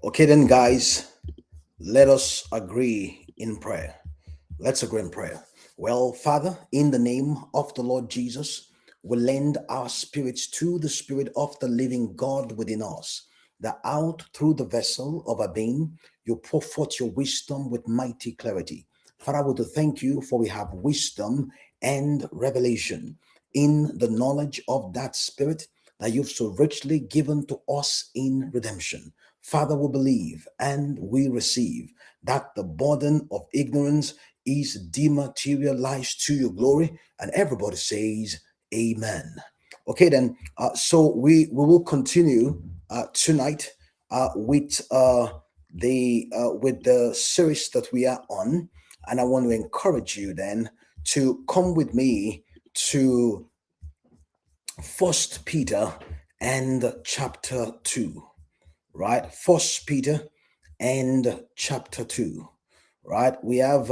Okay, then, guys, let us agree in prayer. Let's agree in prayer. Well, Father, in the name of the Lord Jesus, we lend our spirits to the Spirit of the living God within us, that out through the vessel of our being, you pour forth your wisdom with mighty clarity. Father, I want to thank you for we have wisdom and revelation in the knowledge of that Spirit that you've so richly given to us in redemption. Father, we believe and we receive that the burden of ignorance is dematerialized to your glory. And everybody says, Amen. Okay, then, so we will continue tonight with the series that we are on, and I want to encourage you then to come with me to First Peter and chapter 2, right? First Peter and chapter 2, right? We have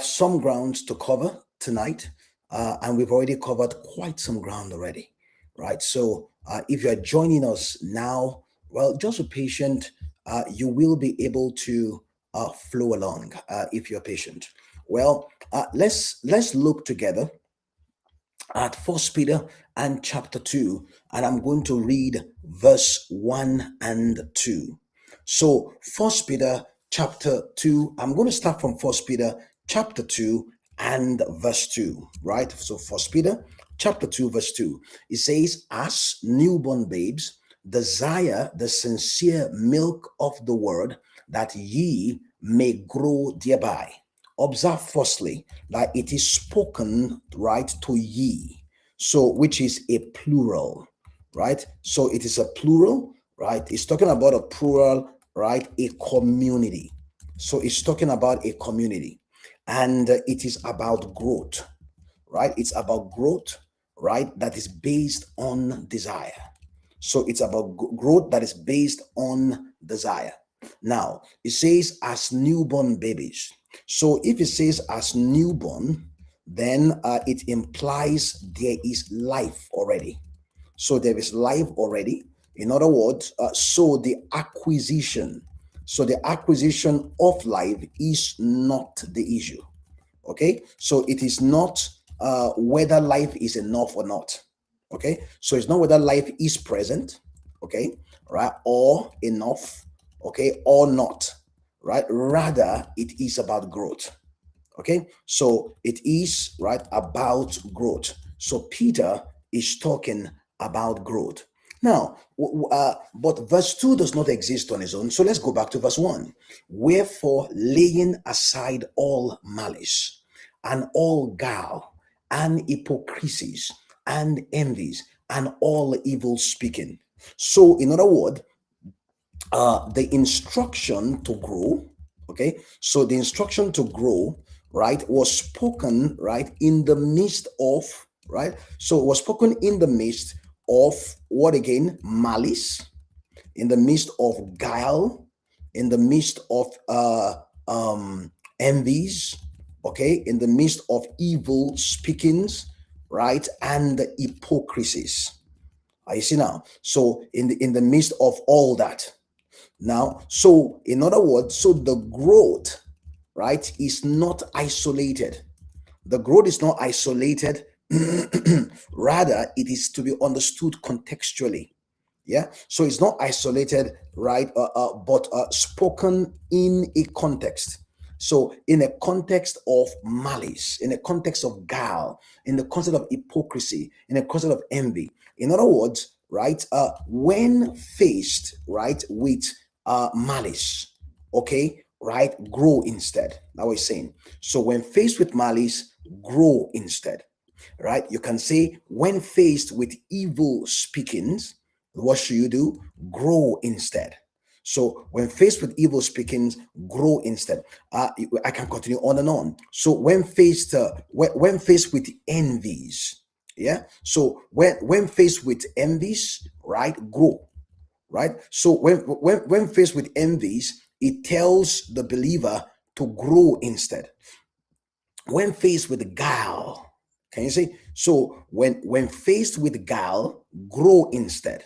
some grounds to cover tonight, and we've already covered quite some ground already, right? So if you are joining us now, well, just be patient. You will be able to flow along if you're patient. Well, let's look together at First Peter and chapter 2, and I'm going to read verse 1 and 2. So First Peter chapter 2, I'm going to start from First Peter chapter 2 and verse 2, right? So First Peter chapter 2 verse 2, it says, as newborn babes desire the sincere milk of the word, that ye may grow thereby. Observe firstly that it is spoken right to ye, so which is a plural, right? So it is a plural, right? It's talking about a plural, right? A community. So it's talking about a community, and it is about growth, right? It's about growth, right? That is based on desire. So it's about growth that is based on desire. Now, it says as newborn babies. So if it says as newborn, then it implies there is life already. So there is life already. In other words, so the acquisition of life is not the issue. Okay, so it is not whether life is enough or not. Okay, so it's not whether life is present, okay, right, or enough, okay, or not, right? Rather, it is about growth. Okay, so it is right about growth. So Peter is talking about growth. Now, but verse 2 does not exist on its own. So let's go back to verse 1. Wherefore, laying aside all malice and all guile and hypocrisies and envies and all evil speaking. So, in other words, the instruction to grow, okay, so the instruction to grow, right, was spoken, right, in the midst of, right, so it was spoken in the midst of what again? Malice, in the midst of guile, in the midst of envies, okay, in the midst of evil speakings, right, and hypocrisies. You see now, so in the midst of all that. Now, so in other words, so the growth, right, is not isolated. The growth is not isolated. Rather, it is to be understood contextually. Yeah. So it's not isolated, right? But spoken in a context. So in a context of malice, in a context of guile, in the context of hypocrisy, in a context of envy. In other words, right? When faced, right, with malice, okay, right, grow instead. That was saying. So when faced with malice, grow instead, right? You can say when faced with evil speakings, what should you do? Grow instead. So when faced with evil speakings, grow instead. I can continue on and on. So when faced with envies, yeah. So when faced with envies, right, grow, right. So when faced with envies, it tells the believer to grow instead. When faced with guile, can you see? So when faced with guile, grow instead,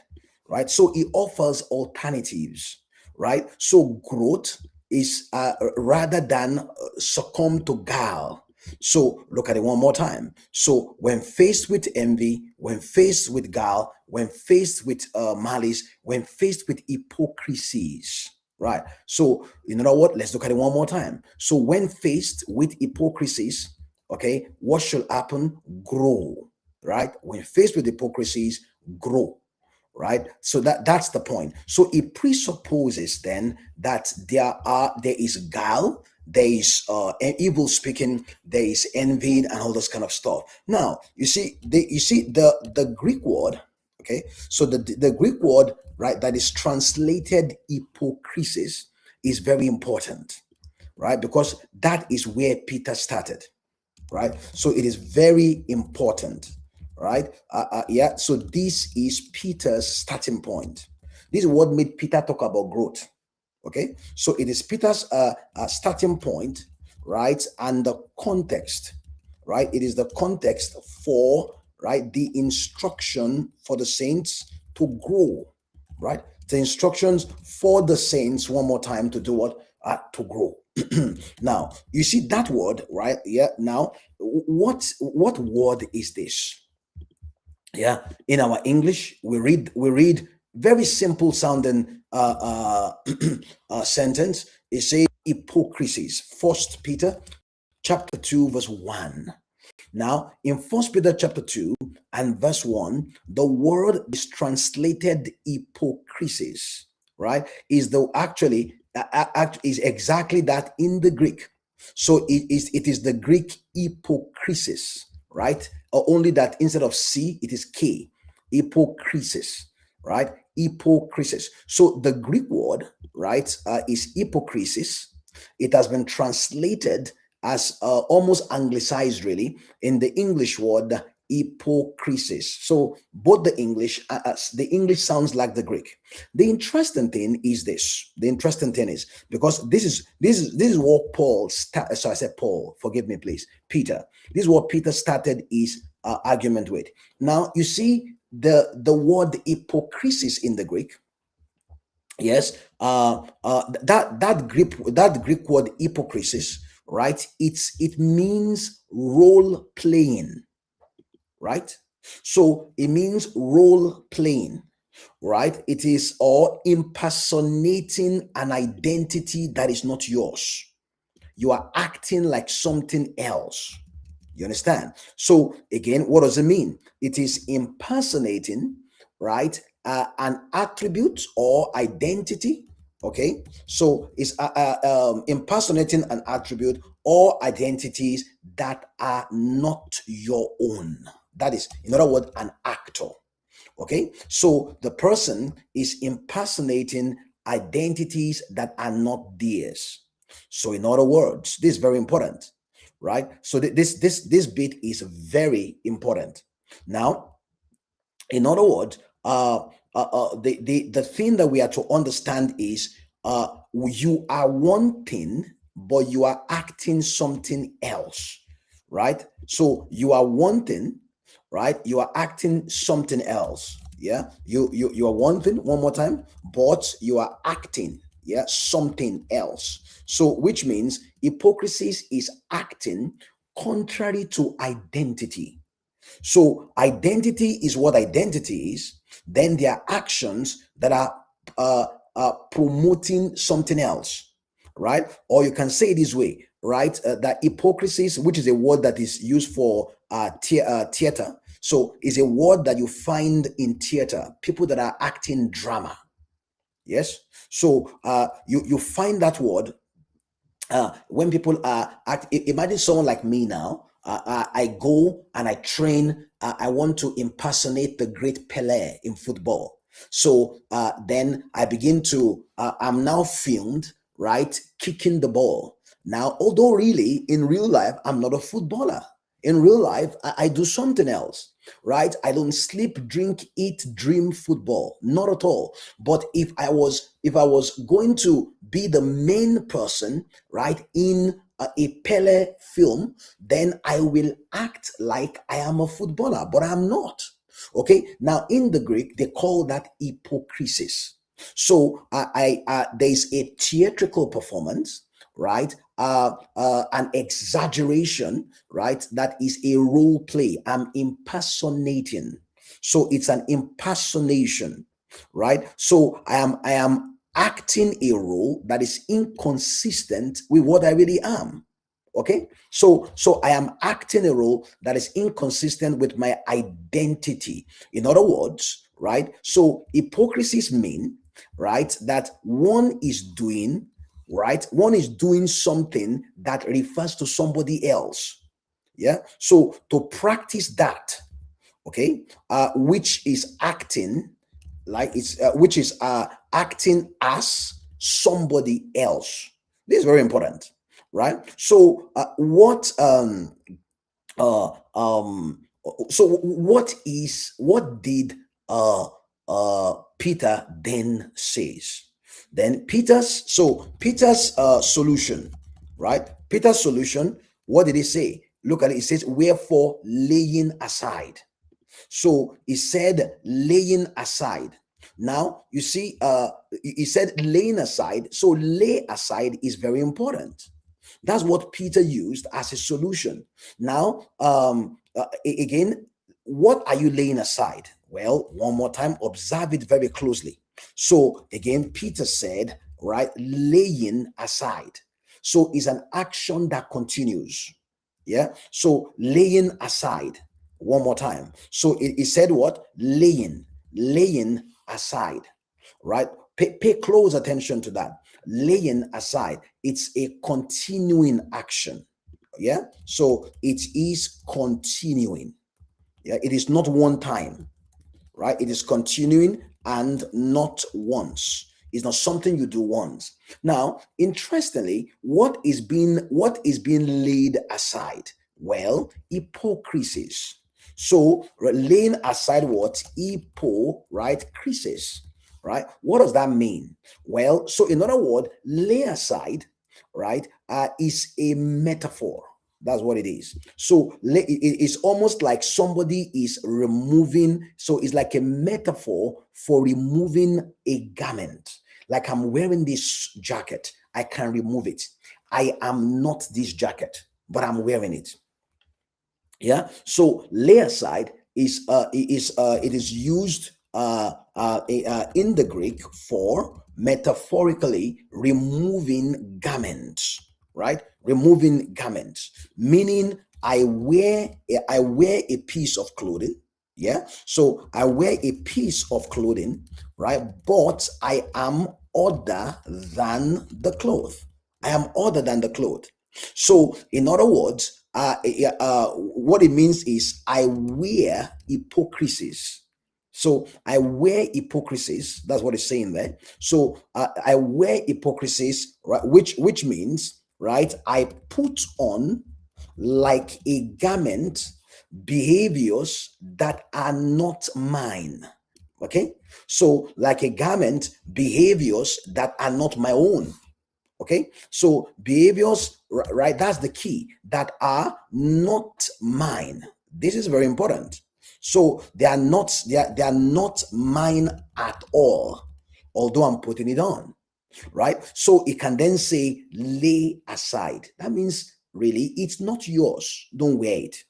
right? So he offers alternatives, right? So growth is rather than succumb to guile. So look at it one more time. So when faced with envy, when faced with guile, when faced with malice, when faced with hypocrisies, right? So you know what? Let's look at it one more time. So when faced with hypocrisies, okay, what should happen? Grow, right? When faced with hypocrisies, grow, right? So that's the point. So it presupposes then that there is guile, there is evil speaking, there is envy and all this kind of stuff. Now the Greek word, okay, so the Greek word, right, that is translated hypocrisis is very important, right, because that is where Peter started, right? So it is very important, right? Yeah. So this is Peter's starting point. This is what made Peter talk about growth. Okay. So it is Peter's starting point, right? And the context, right? It is the context for, right, the instruction for the saints to grow, right? The instructions for the saints, one more time, to do what? To grow. Now, you see that word, right? Yeah. Now, what word is this? Yeah. In our English, we read very simple sounding sentence. It says hypocrisies. First Peter chapter 2, verse 1. Now, in First Peter chapter 2 and verse 1, the word is translated hypocrisis, right? Is the actually is exactly that in the Greek. So it is the Greek hypocrisis, right? Or only that instead of C, it is K, hypocrisis, right? Hypocrisis. So the Greek word, right, is hypocrisis. It has been translated as almost anglicized, really, in the English word hypocrisis. So both the English sounds like the Greek. The interesting thing is this. The interesting thing is because this is what Paul. So I said Paul. Forgive me, please, Peter. This is what Peter started his argument with. Now you see the word hypocrisis in the Greek. Yes, that Greek word hypocrisis, right? It means role playing, right? So it means role playing, right? It is or impersonating an identity that is not yours. You are acting like something else. You understand? So again, what does it mean? It is impersonating, right, an attribute or identity. Okay, so it's impersonating an attribute or identities that are not your own. That is, in other words, an actor. Okay, so the person is impersonating identities that are not theirs. So, in other words, this is very important, right? So this bit is very important. Now, in other words, the thing that we are to understand is you are one thing, but you are acting something else, right? So you are one thing, right? You are acting something else. Yeah, you are one thing. One more time, but you are acting, yeah, something else. So which means hypocrisy is acting contrary to identity. So identity is what identity is. Then there are actions that are promoting something else, right? Or you can say it this way, right? That hypocrisy, which is a word that is used for theater. So is a word that you find in theater. People that are acting drama. Yes. So you find that word when people are imagine someone like me now. I go and I train. I want to impersonate the great Pele in football. So then I begin to. I'm now filmed, right, kicking the ball. Now, although really in real life I'm not a footballer. In real life, I do something else, right? I don't sleep, drink, eat, dream football, not at all. But if I was going to be the main person, right, in a Pele film, then I will act like I am a footballer, but I'm not. Okay. Now, in the Greek, they call that hypocrisis. So there's a theatrical performance, right? An exaggeration, right? That is a role play. I'm impersonating. So it's an impersonation, right? So I am acting a role that is inconsistent with what I really am. Okay, so I am acting a role that is inconsistent with my identity. In other words, right? So hypocrisies mean, right, that one is doing, right, one is doing something that refers to somebody else. Yeah, so to practice that, okay, which is acting like it's which is acting as somebody else. This is very important, right? So uh um what did Peter then says? Then Peter's solution, right? Peter's solution, what did he say? Look at it. It says, wherefore laying aside. So he said, laying aside. Now you see, he said laying aside. So lay aside is very important. That's what Peter used as a solution. Now, again, what are you laying aside? Well, one more time, observe it very closely. So again, Peter said, right, laying aside. So it's an action that continues. Yeah. So laying aside. One more time. So it said what? Laying aside. Right? Pay close attention to that. Laying aside. It's a continuing action. Yeah. So it is continuing. Yeah. It is not one time, right? It is continuing and not once. It's not something you do once. Now, interestingly, what is being laid aside? Well, hypocrisies. So laying aside what? Right? Crisis. Right? What does that mean? Well, so in other words, lay aside, right, is a metaphor. That's what it is. So it's almost like somebody is removing. So it's like a metaphor for removing a garment. Like I'm wearing this jacket, I can remove it. I am not this jacket, but I'm wearing it. Yeah. So lay aside it is used in the Greek for metaphorically removing garments, right? Removing garments, meaning I wear a piece of clothing. Yeah. So I wear a piece of clothing, right? But I am other than the cloth. I am other than the cloth. So, in other words, what it means is I wear hypocrisies. So I wear hypocrisies. That's what it's saying there. So I wear hypocrisies, right? Which means, right? I put on like a garment behaviors that are not mine. Okay, so like a garment behaviors that are not my own. Okay, so behaviors, right? That's the key, that are not mine. This is very important. So they are not mine at all, although I'm putting it on, right? So it can then say lay aside. That means really it's not yours. Don't wear it.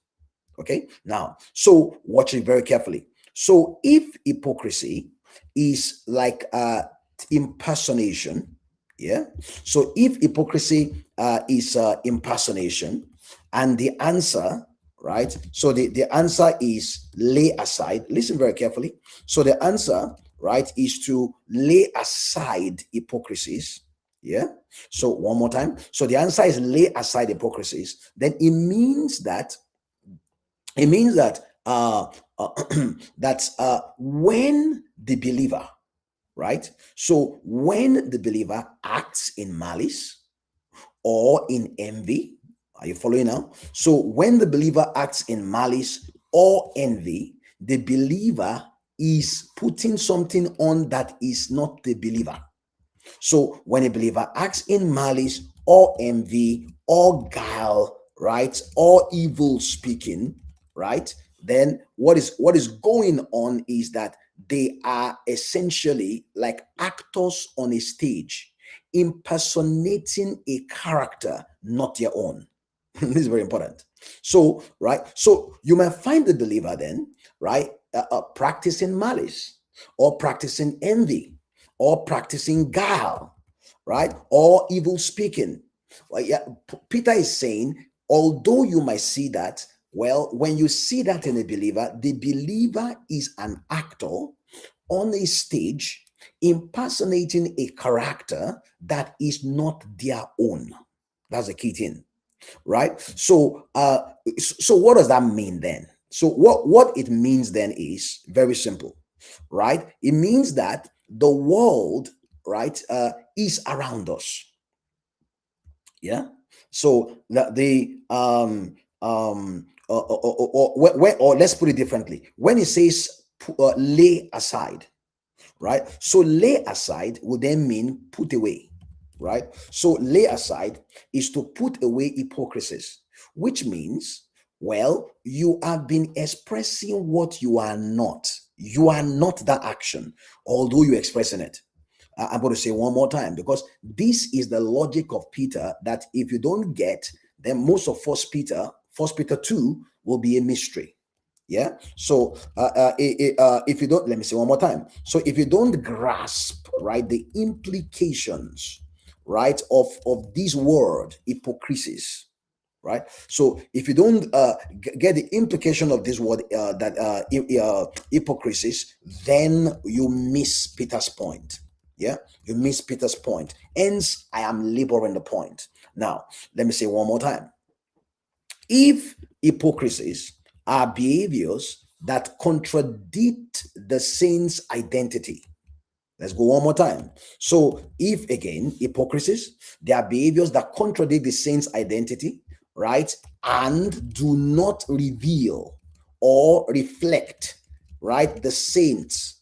Okay, now, so watch it very carefully. So if hypocrisy is like impersonation, yeah, so if hypocrisy is impersonation, and the answer, right, so the answer is lay aside. Listen very carefully. So the answer, right, is to lay aside hypocrisies. Yeah. So one more time. So the answer is lay aside hypocrisies. Then it means that that when the believer, right? So when the believer acts in malice or in envy, are you following now? So when the believer acts in malice or envy, the believer is putting something on that is not the believer. So when a believer acts in malice or envy or guile, right, or evil speaking, right, then what is going on is that they are essentially like actors on a stage impersonating a character, not their own. This is very important. So, right, so you might find the believer then, right, practicing malice, or practicing envy, or practicing guile, right, or evil speaking. Well, yeah, Peter is saying, although you might see that, well, when you see that in a believer, the believer is an actor on a stage impersonating a character that is not their own. That's the key thing, right? So what does that mean then? So what it means then is very simple, right? It means that the world, right, is around us. Yeah. So or let's put it differently. When it says lay aside, right? So lay aside would then mean put away, right? So lay aside is to put away hypocrisies, which means, well, you have been expressing what you are not. You are not that action, although you're expressing it. I'm going to say one more time, because this is the logic of Peter that if you don't get, then most of First Peter 2 will be a mystery. Yeah. So if you don't, let me say one more time. So if you don't grasp, right, the implications, right, of this word hypocrisies, right? So if you don't get the implication of this word hypocrisies, then you miss Peter's point. Yeah, you miss Peter's point. Hence, I am laboring the point. Now, let me say one more time. If hypocrisies are behaviors that contradict the saint's identity, let's go one more time. So, if again, hypocrisies, they are behaviors that contradict the saint's identity, right, and do not reveal or reflect, right, the saints,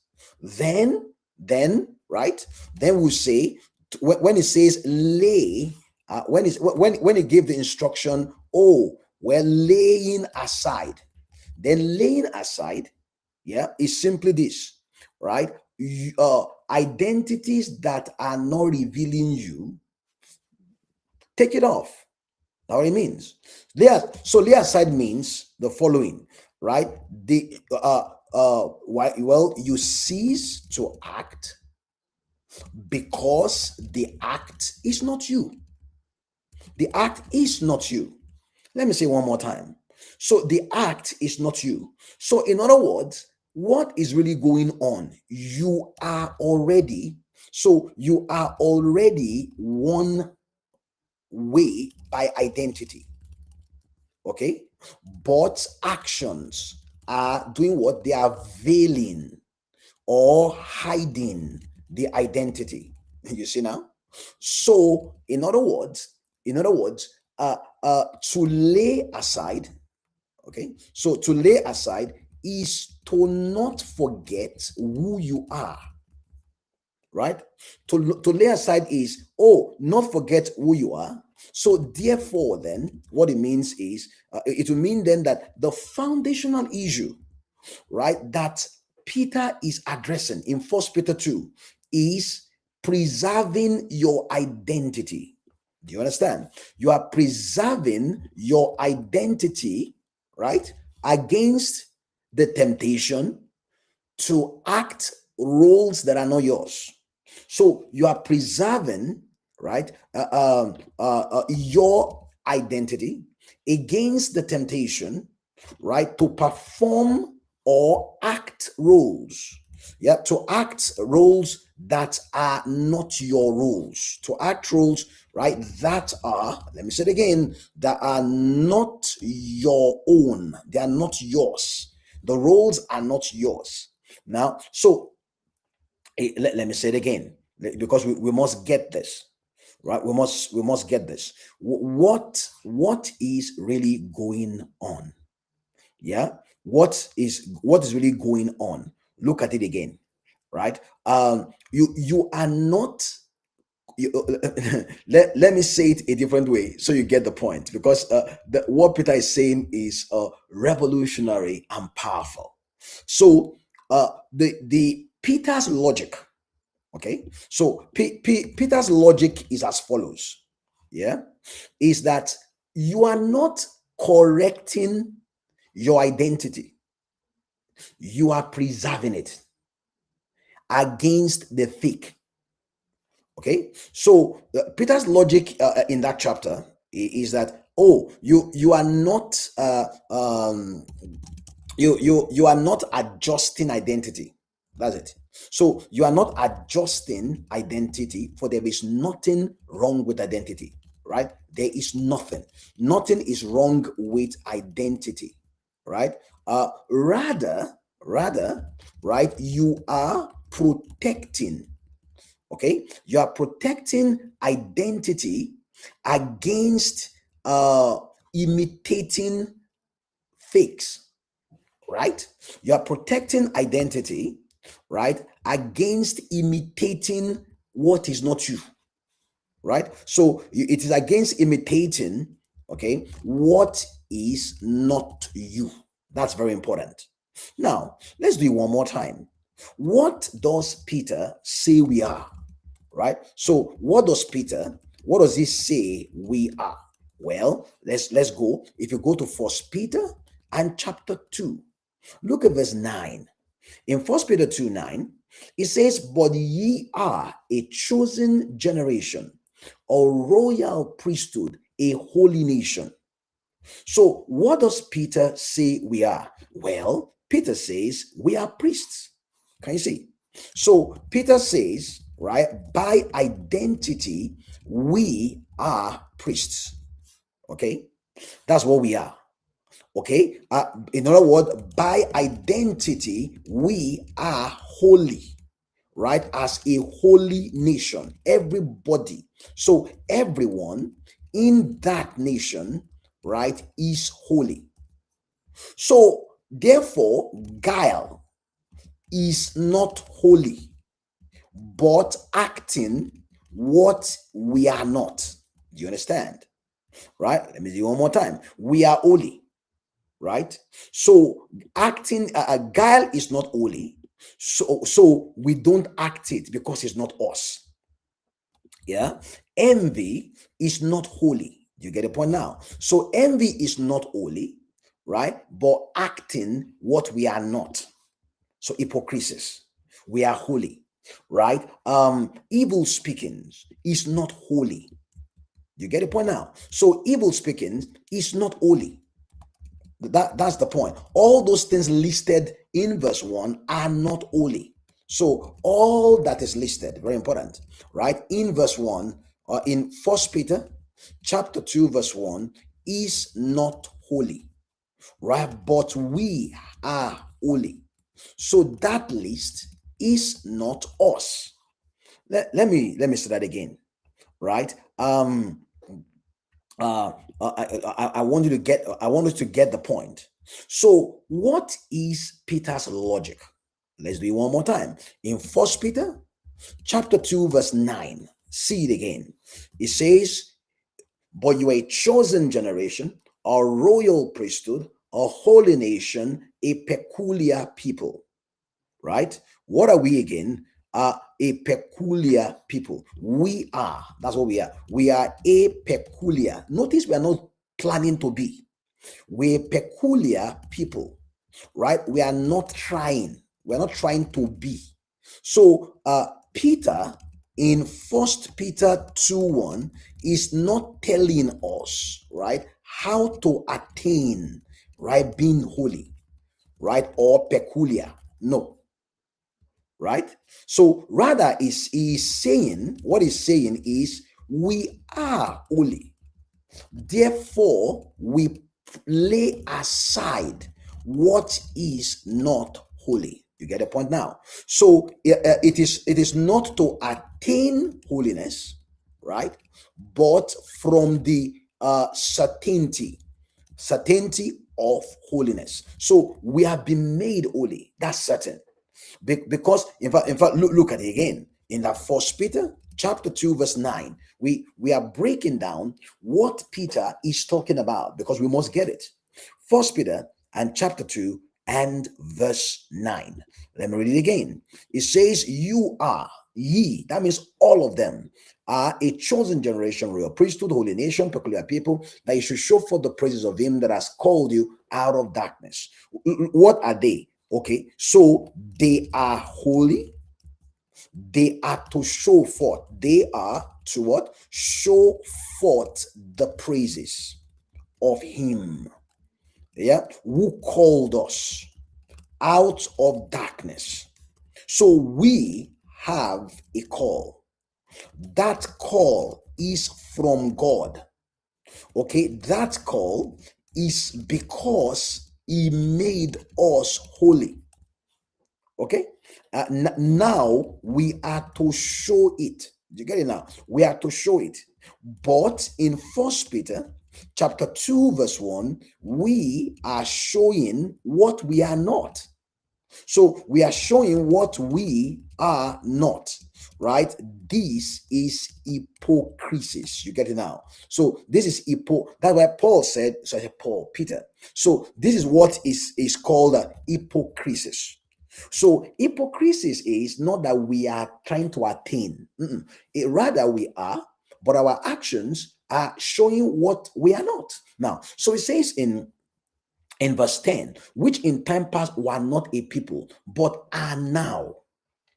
right, then we say, when it says lay, when it gave the instruction, oh, we're laying aside, then laying aside, yeah, is simply this, right? Identities that are not revealing you, take it off. That's what it means. So lay aside means the following, right? Well, you cease to act because the act is not you. The act is not you. Let me say one more time. So the act is not you. So in other words, what is really going on? You are already one way by identity. Okay? But actions are doing what? They are veiling or hiding the identity. You see now? So in other words, to lay aside, okay, so to lay aside is to not forget who you are, right? To lay aside is, oh, not forget who you are. So therefore then what it means is, it will mean then that the foundational issue, right, that Peter is addressing in First Peter 2 is preserving your identity. Do you understand? You are preserving your identity, right, against the temptation to act roles that are not yours. So you are preserving, right, your identity against the temptation, right, to perform or act roles. Yeah, to act roles that are not your roles. To act roles, right, that are, let me say it again, that are not your own. They are not yours. The roles are not yours. Now, so let me say it again, because we must get this, right? We must get this. What is really going on? Yeah, what is really going on? Look at it again, right? You are not. You, let me say it a different way so you get the point, because what Peter is saying is revolutionary and powerful. So the Peter's logic. Okay, so Peter's logic is as follows. Yeah, is that you are not correcting your identity, you are preserving it against the fake. Okay, so Peter's logic in that chapter is that, oh, you are not you are not adjusting identity. That's it. So you are not adjusting identity, for there is nothing wrong with identity, right? There is nothing is wrong with identity, right? Rather, right, you are protecting. Okay, you are protecting identity against imitating fakes, right? You are protecting identity, right, against imitating what is not you, right? So it is against imitating, okay, what is not you. That's very important. Now, let's do it one more time. What does Peter say we are? Right? So what does he say we are? Well, let's go. If you go to First Peter and chapter 2, look at verse 9. In First Peter 2 9, it says, "But ye are a chosen generation, a royal priesthood, a holy nation." So, what does Peter say we are? Well, Peter says we are priests. Can you see? So, Peter says, right, by identity, we are priests. Okay, that's what we are. Okay, in other words, by identity, we are holy, right? As a holy nation, everybody. So, everyone in that nation, right, is holy. So, therefore, guile is not holy, but acting what we are not. Do you understand? Right? Let me do it one more time. We are holy, right? So acting guile is not holy. So we don't act it because it's not us. Yeah. Envy is not holy. You get the point now? So envy is not holy, right? But acting what we are not. So hypocrisies. We are holy, right? Evil speakings is not holy. You get the point now? So evil speaking is not holy. That's the point. All those things listed in verse 1 are not holy. So all that is listed, very important, right? In verse 1, in First Peter chapter 2, verse 1, is not holy, right? But we are holy. So that list is not us. Let me say that again, right? I want you to get. I want us to get the point. So, what is Peter's logic? Let's do it one more time. In First Peter, chapter 2, verse 9. See it again. It says, "But you are a chosen generation, a royal priesthood, a holy nation, a peculiar people." Right? What are we again? A peculiar people. We are. That's what we are. We are a peculiar. Notice we are not planning to be. We're peculiar people, right? We are not trying. We're not trying to be. So Peter in First Peter 2:1 is not telling us, right, how to attain, right, being holy, right, or peculiar. No, right? So rather is saying, what he's saying is we are holy. Therefore, we lay aside what is not holy. You get the point now? So it is not to attain holiness, right? But from the certainty of holiness. So we have been made holy. That's certain. Because in fact, look at it again in that First Peter chapter 2 verse 9. We are breaking down what Peter is talking about, because we must get it. First Peter and chapter 2 and verse 9. Let me read it again. It says, you are, ye, that means all of them, are a chosen generation, royal priesthood, holy nation, peculiar people, that you should show forth the praises of him that has called you out of darkness. What are they? Okay, so they are holy. They are to show forth. They are to what? Show forth the praises of him. Yeah, who called us out of darkness. So we have a call. That call is from God. Okay, that call is because he made us holy. Okay, now we are to show it. You get it now? We are to show it. But in First Peter chapter 2 verse 1, we are showing what we are not. So we are showing what we are not, right? This is hypocrisy. You get it now? So this is that's why Paul said, Peter. So this is what is called hypocrisy. So hypocrisy is not that we are trying to attain. Rather we are, but our actions are showing what we are not. Now, so it says in verse 10, which in time past were not a people, but are now.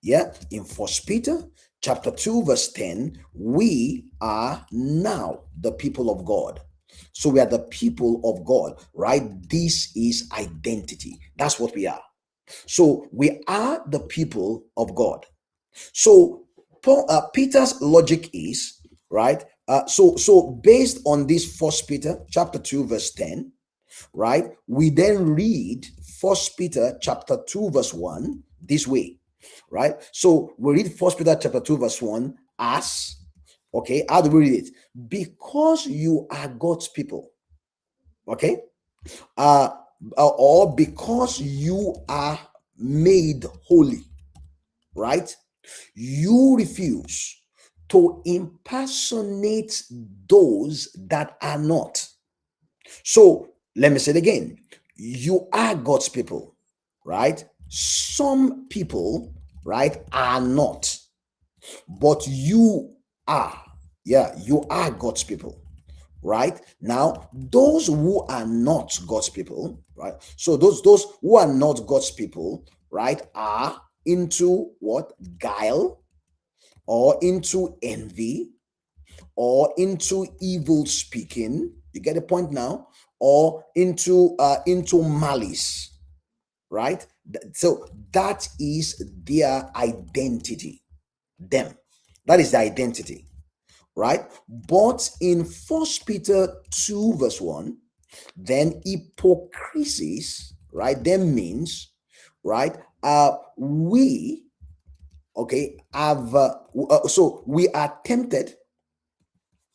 Yeah, in First Peter chapter 2 verse 10, we are now the people of God. So we are the people of God, right? This is identity. That's what we are. So we are the people of God. So Peter's logic is, right? So based on this First Peter chapter 2 verse 10, right, we then read First Peter chapter 2 verse 1 this way, right? So we read First Peter chapter 2 verse 1 as, okay, how do we read it? Because you are God's people. Okay, or because you are made holy, right? You refuse to impersonate those that are not. So let me say it again. You are God's people, right? Some people, right, are not, but you are. Yeah, you are God's people, right? Now, those who are not God's people, right? So those who are not God's people, right, are into what? Guile, or into envy, or into evil speaking. You get the point now? Or into malice, right? So that is their identity. Them. That is the identity, right? But in First Peter 2 verse 1, then hypocrisies, right? Then means, right? We, okay, have so we are tempted.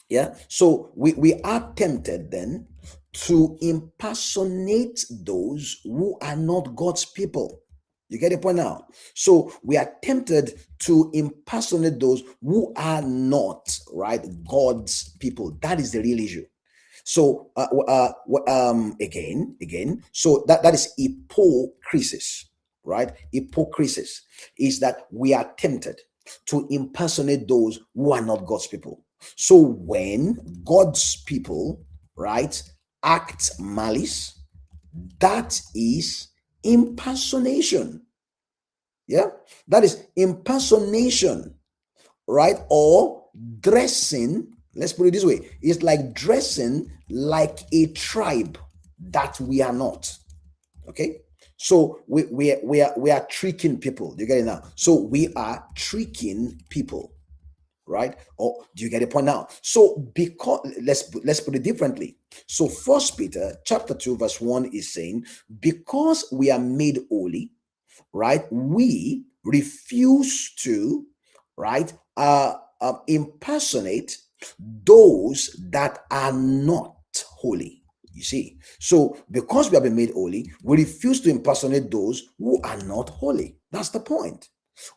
Yeah, so we are tempted then to impersonate those who are not God's people. You get the point now? So we are tempted to impersonate those who are not, right, God's people. That is the real issue. So again, so that is hypocrisy, right? Hypocrisy is that we are tempted to impersonate those who are not God's people. So when God's people, right, act malice, that is impersonation. Yeah, that is impersonation, right? Or dressing, let's put it this way, it's like dressing like a tribe that we are not. Okay, so we are tricking people. Do you get it now? So we are tricking people, right? Or do you get the point now? So because let's put it differently. So First Peter chapter 2 verse 1 is saying, because we are made holy, right, we refuse to, right, impersonate those that are not holy. You see, so because we have been made holy, we refuse to impersonate those who are not holy. That's the point.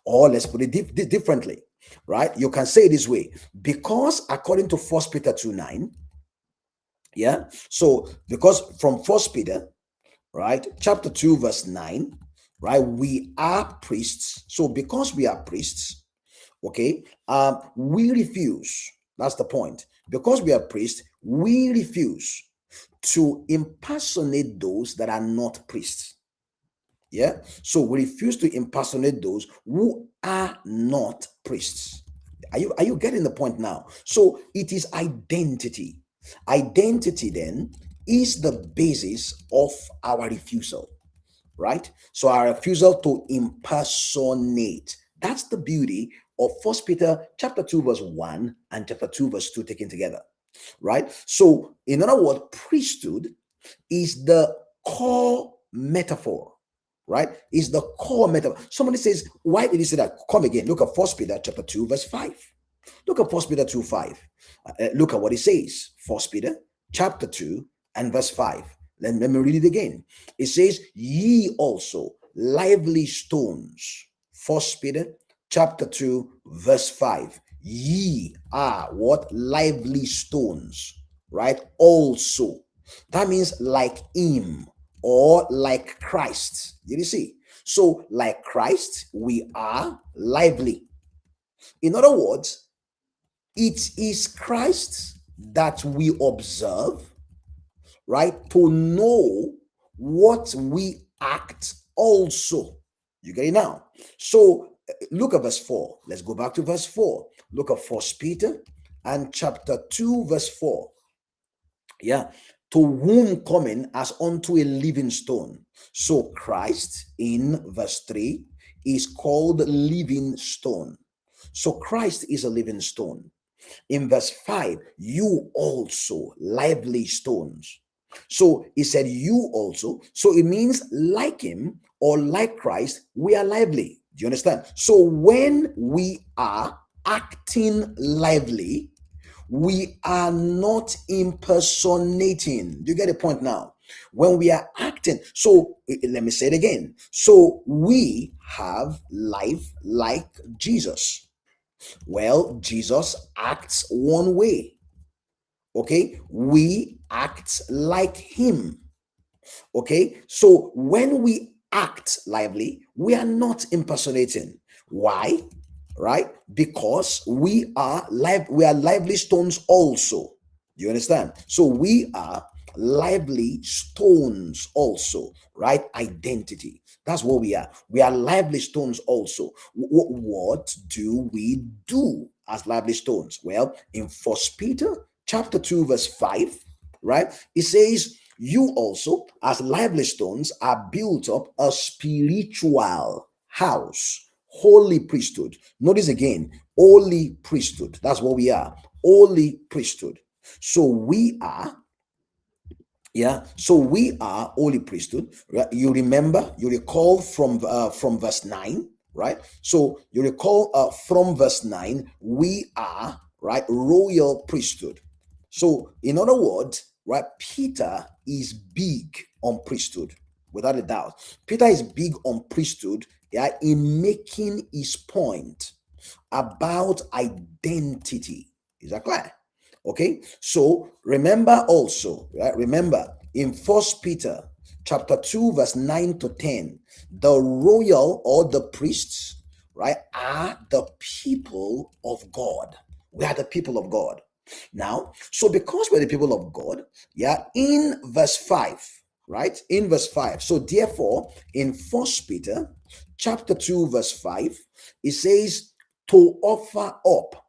Or let's put it differently, right? You can say it this way: because according to First Peter 2:9, yeah. So because from First Peter, right? Chapter 2, verse 9, right? We are priests. So because we are priests, okay, we refuse. That's the point. Because we are priests, we refuse to impersonate those that are not priests. Yeah. So we refuse to impersonate those who are not priests. Are you getting the point now? So it is identity. Identity then is the basis of our refusal, right? So our refusal to impersonate. That's the beauty of First Peter chapter 2, verse 1 and chapter 2, verse 2 taken together, right? So in other words, priesthood is the core metaphor, right? Is the core metaphor. Somebody says, why did he say that? Come again. Look at First Peter chapter 2, verse 5. Look at First Peter 2, 5. Look at what it says. First Peter chapter 2 and verse 5. Let me read it again. It says, ye also lively stones. First Peter chapter 2, verse 5. Ye are what? Lively stones, right? Also. That means like him or like Christ. Did you see? So, like Christ, we are lively. In other words, it is Christ that we observe, right? To know what we act also. You get it now? So look at verse 4. Let's go back to verse 4. Look at First Peter and chapter 2, verse 4. Yeah. To whom coming as unto a living stone. So Christ in verse 3 is called living stone. So Christ is a living stone. In verse 5, you also lively stones. So he said, you also. So it means like him or like Christ, we are lively. Do you understand? So when we are acting lively, we are not impersonating. Do you get the point now? When we are acting, so let me say it again. So we have life like Jesus. Well, Jesus acts one way. Okay, we act like him. Okay, so when we act lively, we are not impersonating. Why? Right? Because we are lively stones also. Do you understand? So we are lively stones also, right? Identity. That's what we are. We are lively stones also. What do we do as lively stones? Well, in First Peter chapter 2, verse 5, right? It says, you also, as lively stones, are built up a spiritual house, holy priesthood. Notice again, holy priesthood. That's what we are. Holy priesthood. So we are, yeah. So we are holy priesthood. Right? You remember, you recall from verse 9, right? So you recall from verse 9, we are right royal priesthood. So in other words, right, Peter is big on priesthood, without a doubt. Peter is big on priesthood, yeah, in making his point about identity. Is that clear? Okay, so remember also, right? Remember in First Peter chapter 2, verse 9 to 10, the royal or the priests, right, are the people of God. We are the people of God. Now, so because we're the people of God, yeah, in verse 5, right? In verse 5. So therefore, in First Peter chapter 2, verse 5, it says to offer up,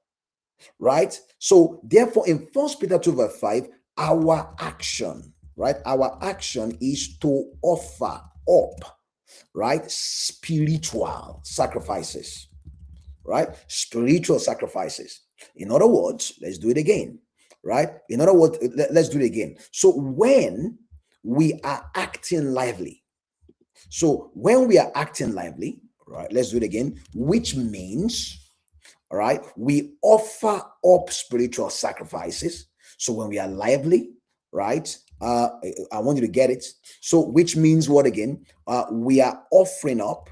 right? So therefore, in First Peter 2, verse 5, our action, right? Our action is to offer up, right? Spiritual sacrifices, right? Spiritual sacrifices. In other words, let's do it again, right? In other words, let's do it again. So when we are acting lively, so when we are acting lively, right? Let's do it again, which means, all right, we offer up spiritual sacrifices. So when we are lively, right? I want you to get it. So which means what again? We are offering up,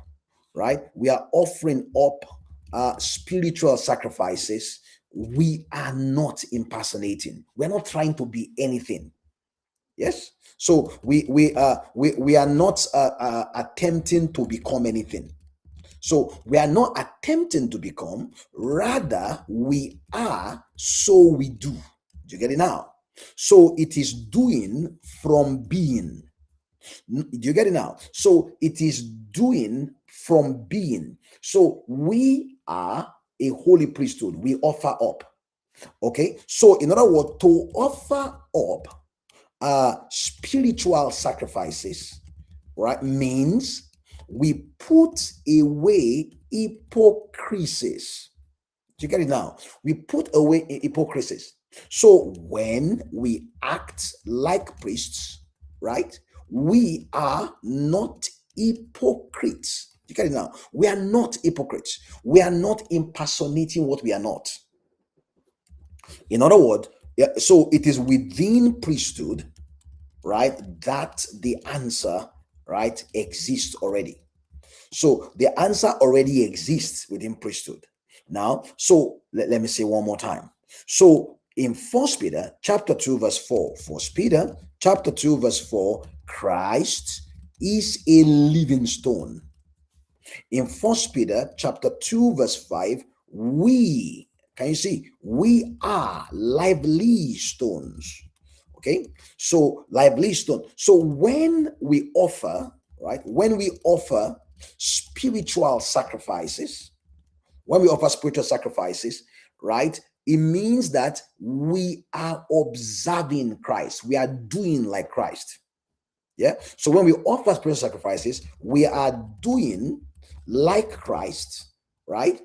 right? We are offering up spiritual sacrifices. We are not impersonating. We're not trying to be anything. Yes. So we are not attempting to become anything. So we are not attempting to become, rather we are, so we do. Do you get it now? So it is doing from being. Do you get it now? So it is doing from being. So we are a holy priesthood. We offer up. Okay. So in other words, to offer up spiritual sacrifices, right, means we put away hypocrisies. Do you get it now? We put away hypocrisies. So when we act like priests, right, we are not hypocrites. You get it now? We are not hypocrites. We are not impersonating what we are not. In other words, yeah, so it is within priesthood, right, that the answer, right, exists already. So the answer already exists within priesthood. Now, so let me say one more time. So in First Peter chapter 2, verse 4, First Peter chapter 2, verse 4, Christ is a living stone. In First Peter chapter 2, verse 5, we, can you see, we are lively stones. Okay, so lively stone. So when we offer, right, when we offer spiritual sacrifices, when we offer spiritual sacrifices, right, it means that we are observing Christ. We are doing like Christ. Yeah. So when we offer spiritual sacrifices, we are doing like Christ, right?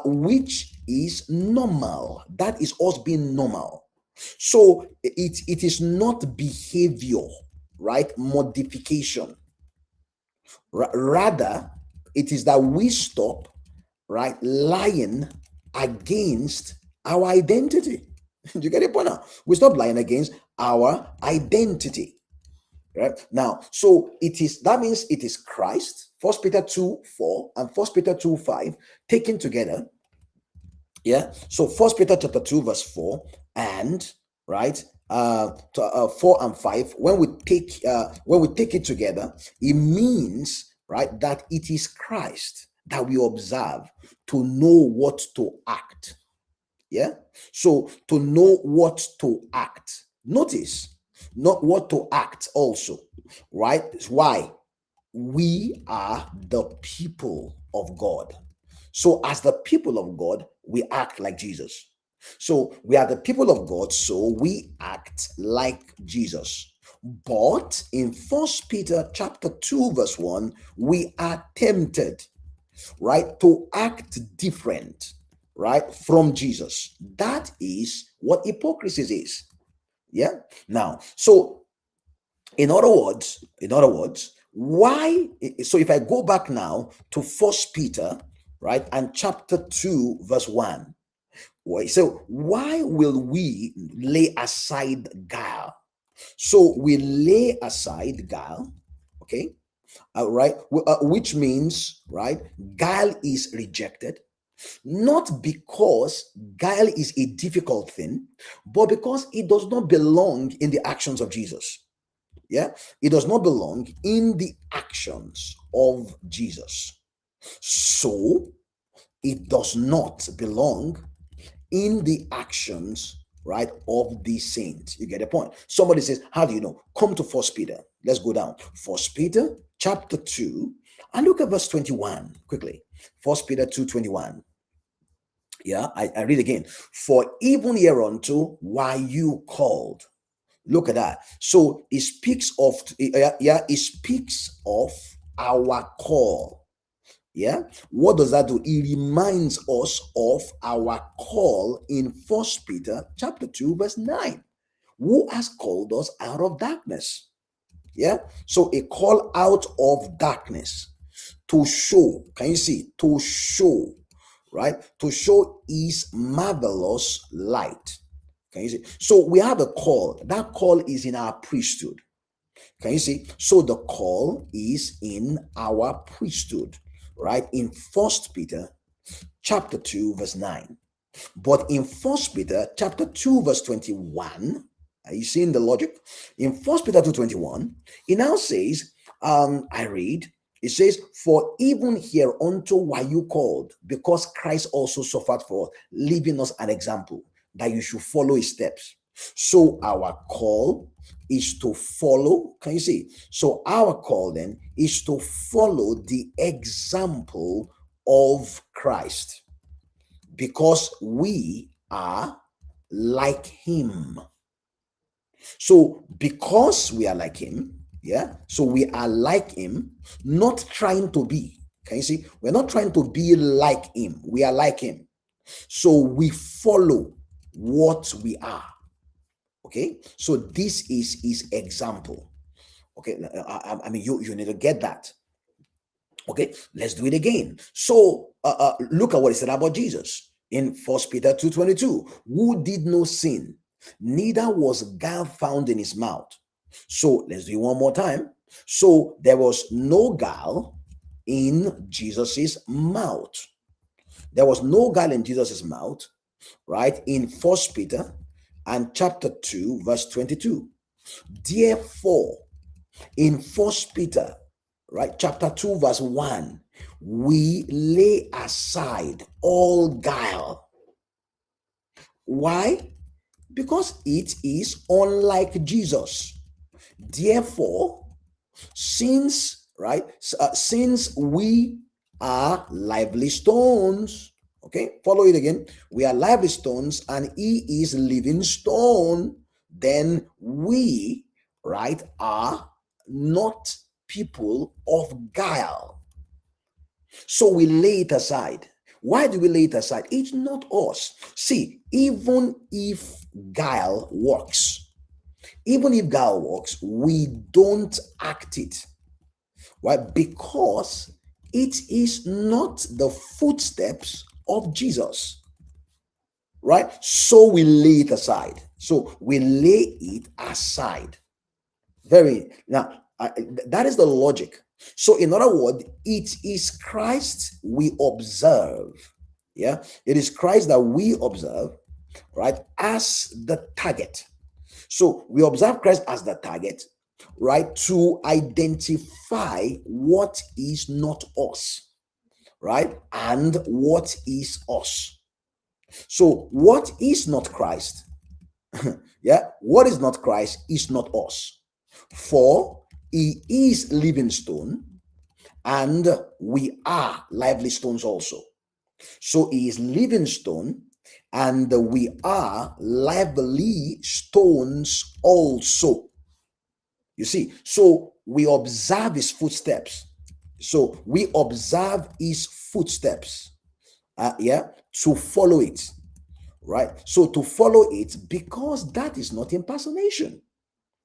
Which is normal. That is us being normal. So it is not behavior, right? Modification. Rather, it is that we stop, right, lying against our identity. Do you get it, point now? We stop lying against our identity. Right now, so it is, that means it is Christ, First Peter 2 4 and First Peter 2 5 taken together. Yeah, so First Peter chapter 2 verse 4 and, right, 4 and 5, when we take it together, it means, right, that it is Christ that we observe to know what to act. Yeah, so to know what to act. Notice, not what to act also, right? Why? We are the people of God. So as the people of God, we act like Jesus. So we are the people of God, so we act like Jesus. But in First Peter chapter 2 verse 1, we are tempted, right, to act different, right, from Jesus. That is what hypocrisy is. Yeah. Now, so in other words, why? So if I go back now to First Peter, right, and chapter 2, verse 1. So why will we lay aside guile? So we lay aside guile, okay, right, which means, right, guile is rejected, not because guile is a difficult thing, but because it does not belong in the actions of Jesus. Yeah, it does not belong in the actions of Jesus. So it does not belong in the actions, right, of the saints. You get the point? Somebody says, how do you know? Come to First Peter. Let's go down. First Peter chapter 2 and look at verse 21 quickly. First Peter 2:21. Yeah, I read again. For even hereunto were you called. Look at that. So it speaks of, yeah, it speaks of our call. Yeah. What does that do? It reminds us of our call in First Peter chapter 2, verse 9. Who has called us out of darkness? Yeah. So a call out of darkness to show. Can you see? To show, right? To show is marvelous light. Can you see? So we have a call. That call is in our priesthood. Can you see? So the call is in our priesthood, right? In First Peter chapter 2, verse 9. But in First Peter chapter 2, verse 21, Are you seeing the logic? In First Peter 2:21, it now says, I read, it says, "For even hereunto were you called, because Christ also suffered for us, leaving us an example that you should follow his steps." So our call is to follow. Can you see? So our call then is to follow the example of Christ, because we are like him. So because we are like him, yeah, so we are like him, not trying to be. Can you see? We're not trying to be like him. We are like him. So we follow what we are. Okay. So this is his example. Okay. I mean, you need to get that. Okay, let's do it again. So look at what he said about Jesus in First Peter 2:22, who did no sin, neither was guile found in his mouth. So let's do it one more time. So there was no guile in Jesus's mouth. There was no guile in Jesus's mouth, right? In First Peter and chapter 2, verse 22. Therefore, in First Peter, right, chapter 2, verse 1, we lay aside all guile. Why? Because it is unlike Jesus. Therefore, since since we are lively stones, okay, follow it again. We are lively stones, and he is living stone. Then we, right, are not people of guile. So we lay it aside. Why do we lay it aside? It's not us. See, even if guile works, we don't act it. Why? Because it is not the footsteps of Jesus. Right? So we lay it aside. So we lay it aside. That is the logic. So in other words, it is Christ we observe. Yeah, it is Christ that we observe, right, as the target. So we observe Christ as the target, right, to identify what is not us, right, and what is us. So what is not Christ? Yeah, what is not Christ is not us. For he is living stone, and we are lively stones also. So he is living stone, and we are lively stones also. You see, so we observe his footsteps. So we observe his footsteps. Yeah, to follow it. Right? So to follow it, because that is not impersonation.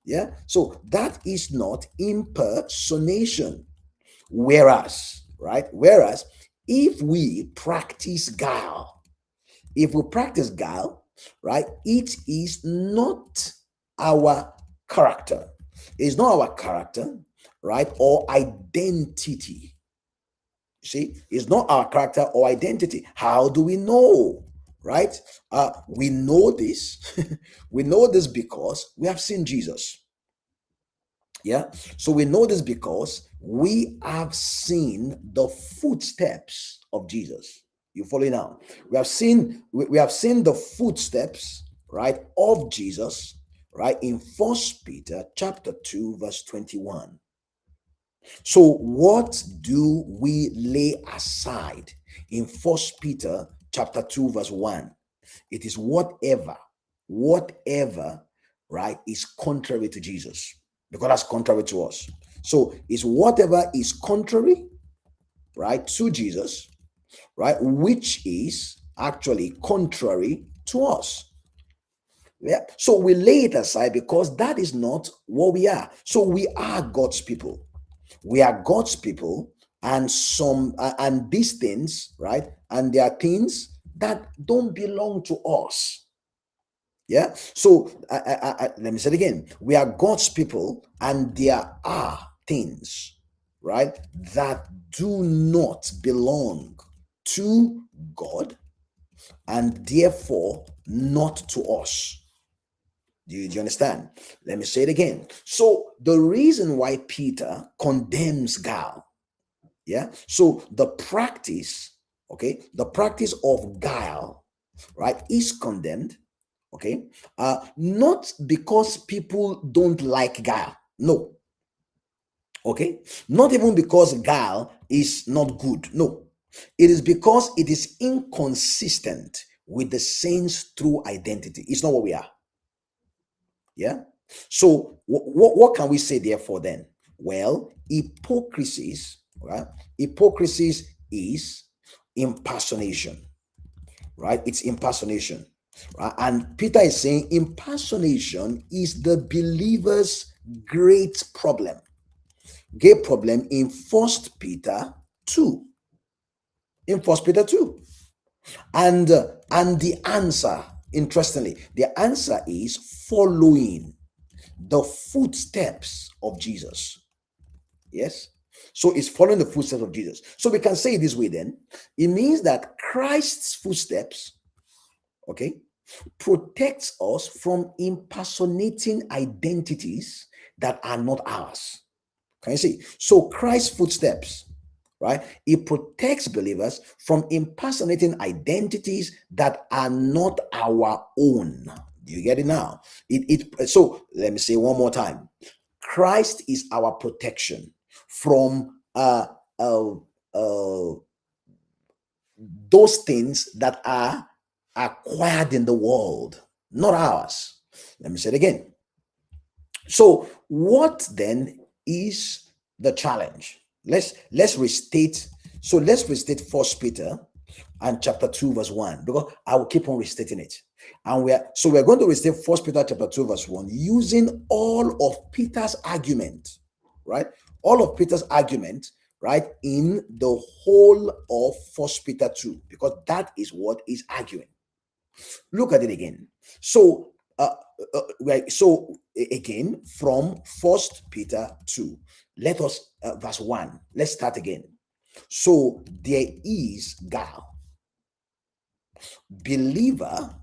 Yeah. So that is not impersonation. Whereas, right? Whereas if we practice guile, right, it is not our character. It's not our character, right? Or identity. See, it's not our character or identity. How do we know? Right? We know this. We know this because we have seen Jesus. Yeah. So we know this because we have seen the footsteps of Jesus. You follow now? We have seen the footsteps, right, of Jesus, right, in First Peter chapter 2, verse 21. So what do we lay aside in First Peter chapter 2, verse 1? It is whatever, right, is contrary to Jesus, because that's contrary to us. So it's whatever is contrary, right, to Jesus, right, which is actually contrary to us. Yeah. So we lay it aside because that is not what we are. So we are God's people. We are God's people, and and these things, right, and there are things that don't belong to us. Yeah. So let me say it again. We are God's people, and there are things, right, that do not belong to God, and therefore not to us. Do you understand? Let me say it again. So the reason why Peter condemns guile, yeah. So the practice, okay, the practice of guile, right, is condemned, okay, not because people don't like guile, no, okay, not even because guile is not good, no, it is because it is inconsistent with the saints' true identity. It's not what we are. Yeah. So what can we say therefore then? Well, hypocrisies, right? Hypocrisies is impersonation, right? It's impersonation, right? And Peter is saying impersonation is the believer's great problem. Great problem in First Peter 2. In First Peter 2. And the answer, interestingly, the answer is following the footsteps of Jesus. Yes. So it's following the footsteps of Jesus. So we can say it this way then. It means that Christ's footsteps, okay, protects us from impersonating identities that are not ours. Can you see? So Christ's footsteps, right? It protects believers from impersonating identities that are not our own. Do you get it now? So let me say one more time. Christ is our protection from uh, uh, those things that are acquired in the world, not ours. Let me say it again. So, what then is the challenge? Let's restate. So let's restate First Peter and chapter 2, verse 1, because I will keep on restating it. And we're going to restate First Peter chapter 2, verse 1, using all of Peter's argument, right? All of Peter's argument, right, in the whole of First Peter 2, because that is what is arguing. Look at it again. So right, so again from First Peter 2, let us verse 1, let's start again. So there is guile. Believer,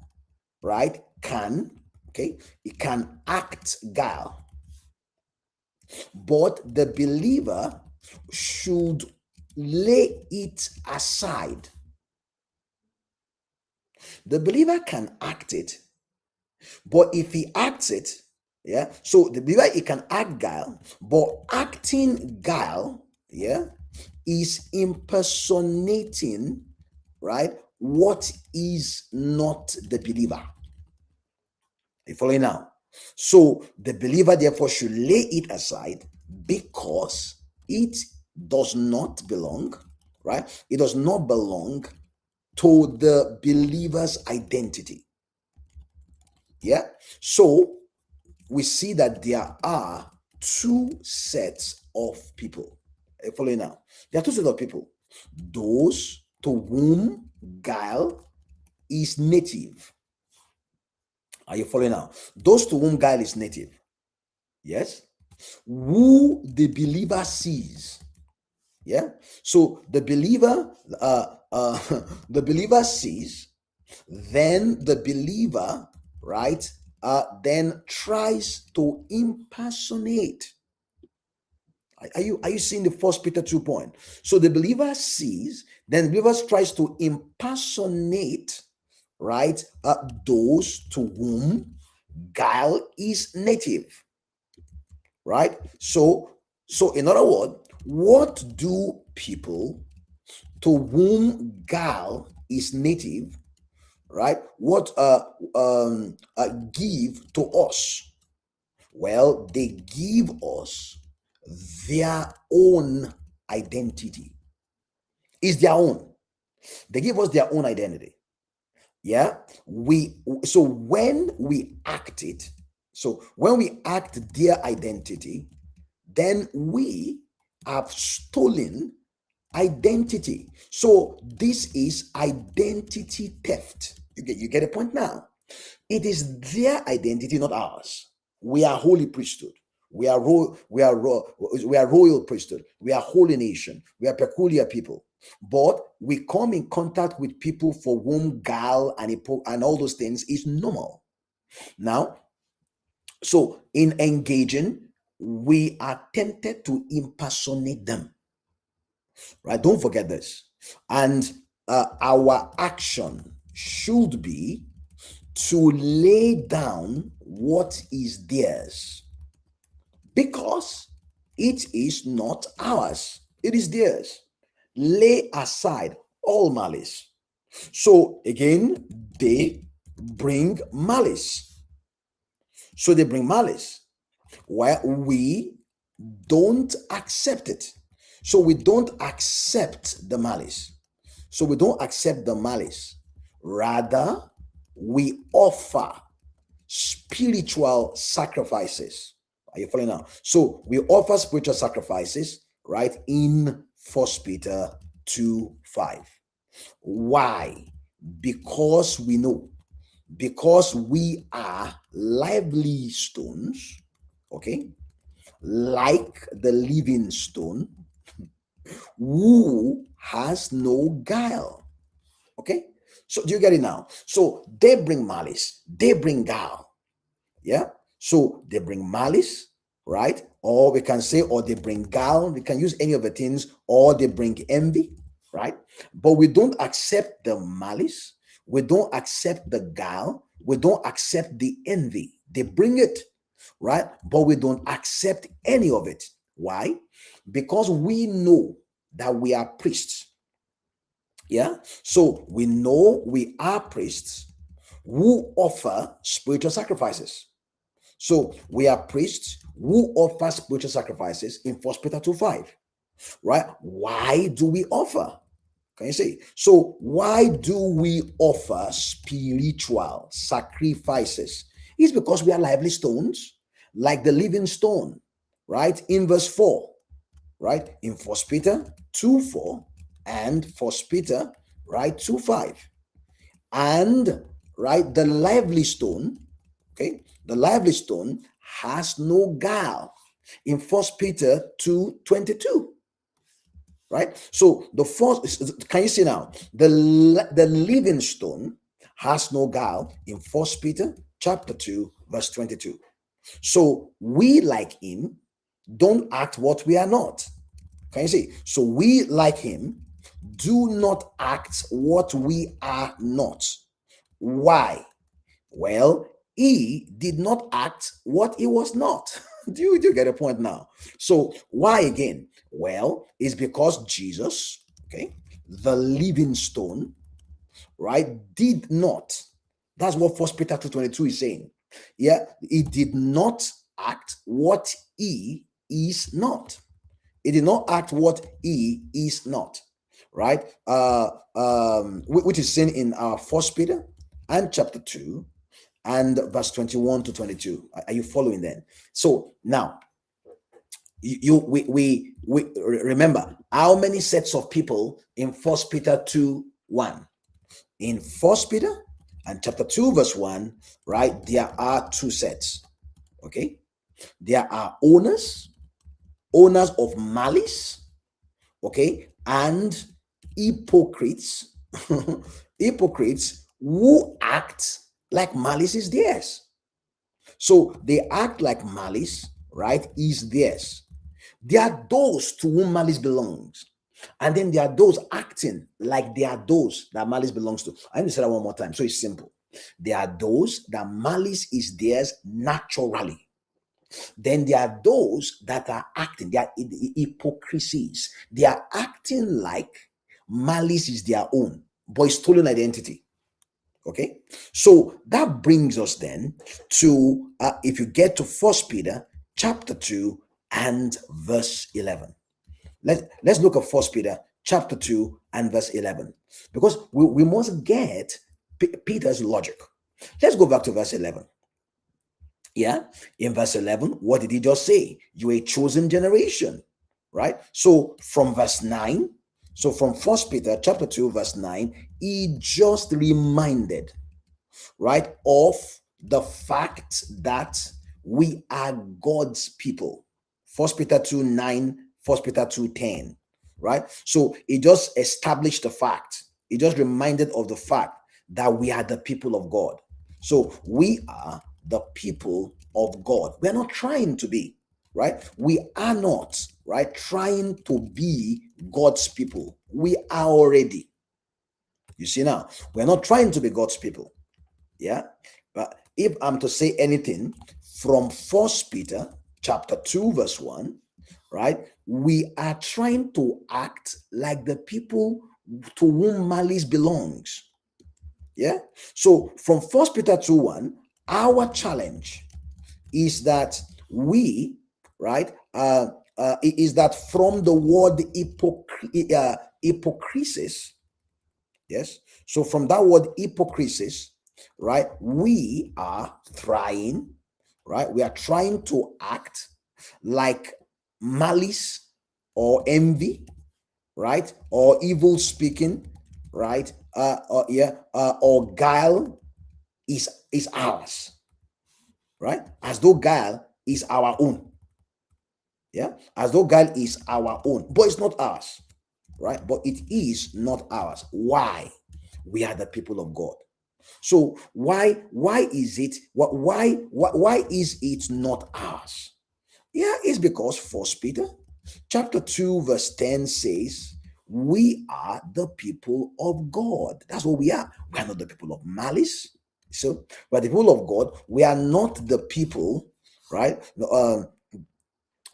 right, can, okay, it can act guile, but the believer should lay it aside. The believer can act it, but if he acts it, yeah, so the believer, he can act guile, but acting guile, yeah, is impersonating, right, what is not the believer. Are you following now? So the believer therefore should lay it aside because it does not belong, right? It does not belong to the believer's identity. Yeah. So we see that there are two sets of people. Are you following now? There are two sets of people. Those to whom guile is native. Are you following now? Those to whom guile is native. Yes. Who the believer sees. Yeah. So the believer, the believer sees, then the believer, right, then tries to impersonate. Are you seeing the First Peter 2 point? So the believer sees, then the believer tries to impersonate, right, those to whom guile is native, right? So in other words, what do people to whom guile is native, right? What give to us? Well, they give us their own identity. It's their own. They give us their own identity. Yeah. So when we act it, so when we act their identity, then we have stolen identity. So this is identity theft. You get a point now. It is their identity, not ours. We are holy priesthood. We are royal priesthood. We are holy nation. We are peculiar people. But we come in contact with people for whom guile and all those things is normal. Now, So in engaging, we are tempted to impersonate them, right? Don't forget this. And our action should be to lay down what is theirs because it is not ours, it is theirs. Lay aside all malice. So again, they bring malice. So they bring malice where we don't accept it. So we don't accept the malice. So we don't accept the malice. Rather, we offer spiritual sacrifices. Are you following now? So we offer spiritual sacrifices, right? In First Peter 2:5. Why? Because we know, because we are lively stones, okay, like the living stone, who has no guile. Okay, so do you get it now? So they bring malice, they bring guile. Yeah, so they bring malice, right? Or we can say, or they bring guile. We can use any of the things, or they bring envy, right? But we don't accept the malice, we don't accept the guile, we don't accept the envy. They bring it, right? But we don't accept any of it. Why? Because we know that we are priests. Yeah, so we know we are priests who offer spiritual sacrifices. So we are priests who offer spiritual sacrifices in First Peter 2:5, right? Why do we offer? Can you see? So why do we offer spiritual sacrifices? It's because we are lively stones, like the living stone, right? In verse 4, right? In First Peter 2:4 and First Peter, right, 2:5. And right, the lively stone, okay, the lively stone has no guile in First Peter 2:22, right? So the first, can you see now, the living stone has no guile in First Peter chapter 2 verse 22. So we, like him, don't act what we are not. Can you see? So we, like him, do not act what we are not. Why? Well, he did not act what he was not. Do you get a point now? So why again? Well, it's because Jesus, okay, the living stone, right, did not. That's what First Peter 2:22 is saying. Yeah, he did not act what he is not. He did not act what he is not, right? Which is seen in our First Peter and chapter 2 and verse 21 to 22. Are you following then? So now we remember how many sets of people in First Peter 2:1. In First Peter and chapter 2 verse 1, right, there are two sets. Okay, there are owners of malice, okay, and hypocrites, hypocrites who act like malice is theirs. So they act like malice, right, is theirs. There are those to whom malice belongs. And then there are those acting like they are those that malice belongs to. I'm going to say that one more time. So it's simple. There are those that malice is theirs naturally. Then there are those that are acting, they are hypocrisies. They are acting like malice is their own, but it's stolen identity. Okay, so that brings us then to if you get to First Peter chapter 2 and verse 11. Let's look at First Peter chapter 2 and verse 11, because we must get Peter's logic. Let's go back to verse 11. Yeah, in verse 11, what did he just say? You're a chosen generation, right? So from verse 9, so from First Peter chapter 2 verse 9, he just reminded, right, of the fact that we are God's people. First Peter 2:9, First Peter 2:10, right? So he just established the fact. He just reminded of the fact that we are the people of God. So we are the people of God. We're not trying to be, right? We are not, right, trying to be God's people. We are already. You see now, we're not trying to be God's people. Yeah. But if I'm to say anything from First Peter chapter 2, verse 1, right? We are trying to act like the people to whom malice belongs. Yeah. So from First Peter 2, 1, our challenge is that we, right, is that from the word hypocrisis. Yes. So from that word hypocrisis, right, we are trying, right, we are trying to act like malice or envy, right, or evil speaking, right, or guile is ours, right, as though guile is our own. Yeah, as though guile is our own, but it's not ours, right? But it is not ours. Why? We are the people of God. So why is it why is it not ours? Yeah, it's because First Peter chapter 2 verse 10 says we are the people of God. That's what we are. We are not the people of malice. So we're the people of God. We are not the people, right?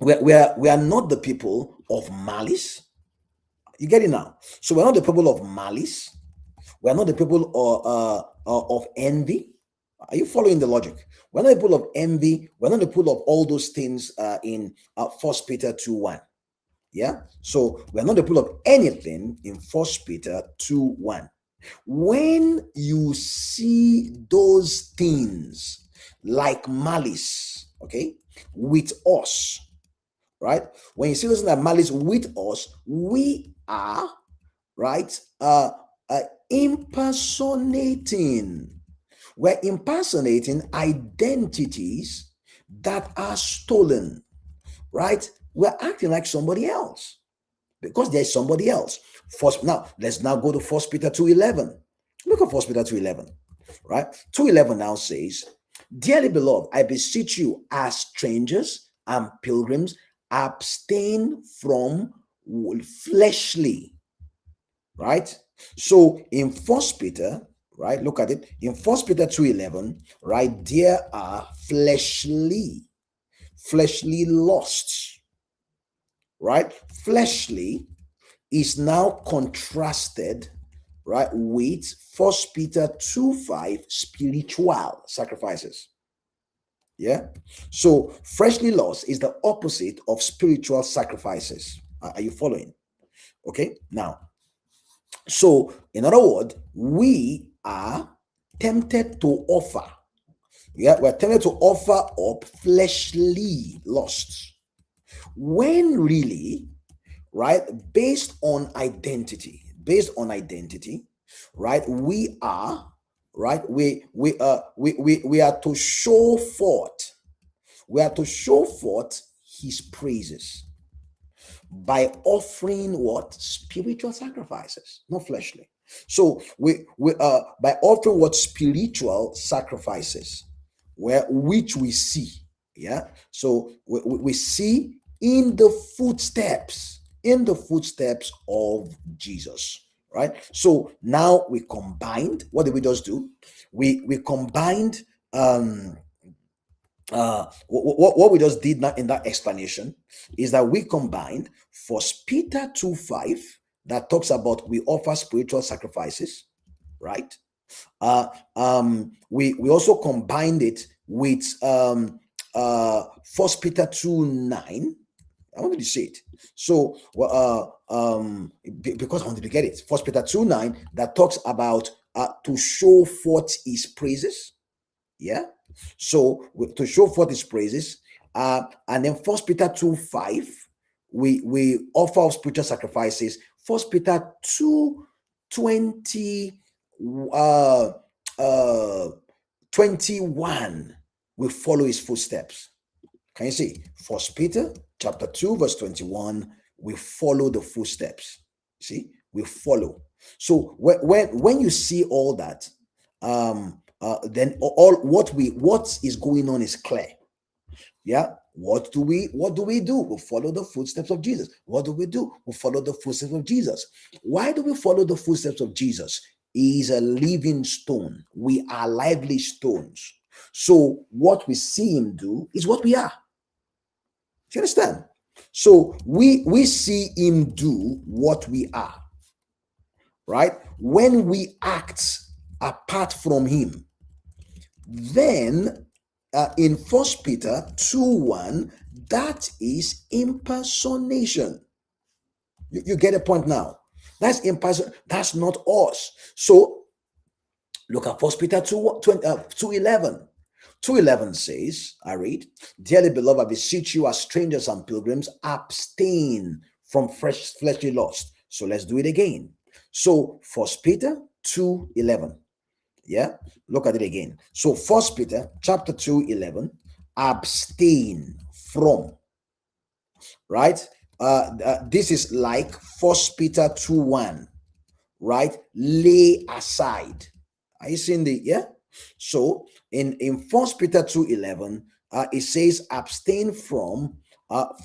We are not the people of malice. You get it now? So we're not the people of malice. We're not the people of envy. Are you following the logic? We're not the people of envy. We're not the people of all those things in First Peter 2 1. Yeah. So we're not the people of anything in First Peter 2 1. When you see those things like malice, okay, with us, right? When you see those things like malice with us, we are, right, impersonating. We're impersonating identities that are stolen, right? We're acting like somebody else because there's somebody else. First, now let's now go to First Peter 2:11. Look at First Peter 2:11, right? 2:11 now says, "Dearly beloved, I beseech you, as strangers and pilgrims, abstain from fleshly," right? So in First Peter, right, look at it, in First Peter 2:11, right, there are fleshly lusts, right? Fleshly is now contrasted, right, with First Peter 2:5, spiritual sacrifices. Yeah. So fleshly lust is the opposite of spiritual sacrifices. Are you following? Okay. Now, so in other words, we are tempted to offer. Yeah, we're tempted to offer up fleshly lusts when really, right, based on identity, right, we are, right, we are to show forth, his praises by offering what? Spiritual sacrifices, not fleshly. So we by offering what? Spiritual sacrifices, where which we see. Yeah. So we see in the footsteps of Jesus, right? So now we combined. What did we just do? We combined what we just did now in that explanation is that we combined First Peter 2:5 that talks about we offer spiritual sacrifices, right? We also combined it with First Peter 2:9. I wanted to say it. So because I wanted to get it. First Peter 2:9 that talks about to show forth his praises. Yeah. So to show forth his praises, and then First Peter 2:5, we offer spiritual sacrifices. First Peter 2:20, 21, we follow his footsteps. Can you see? First Peter chapter 2 verse 21, we follow the footsteps. See, we follow. So when you see all that, then all what is going on is clear. Yeah. What do we do? We follow the footsteps of Jesus. What do we do? We follow the footsteps of Jesus. Why do we follow the footsteps of Jesus? He is a living stone. We are lively stones. So what we see him do is what we are. Do you understand? So we see him do what we are, right? When we act apart from him, then in First Peter 2:1, that is impersonation. You get a point now. That's impersonation. That's not us. So look at First Peter 2:11. 2:11 says, I read, "Dearly beloved, I beseech you as strangers and pilgrims, abstain from fleshly lust." So let's do it again. So First Peter 2:11. Yeah, look at it again. So First Peter chapter 2:11, abstain from, right? This is like First Peter 2:1, right? Lay aside. Are you seeing the, yeah? So in First Peter 2:11, it says abstain from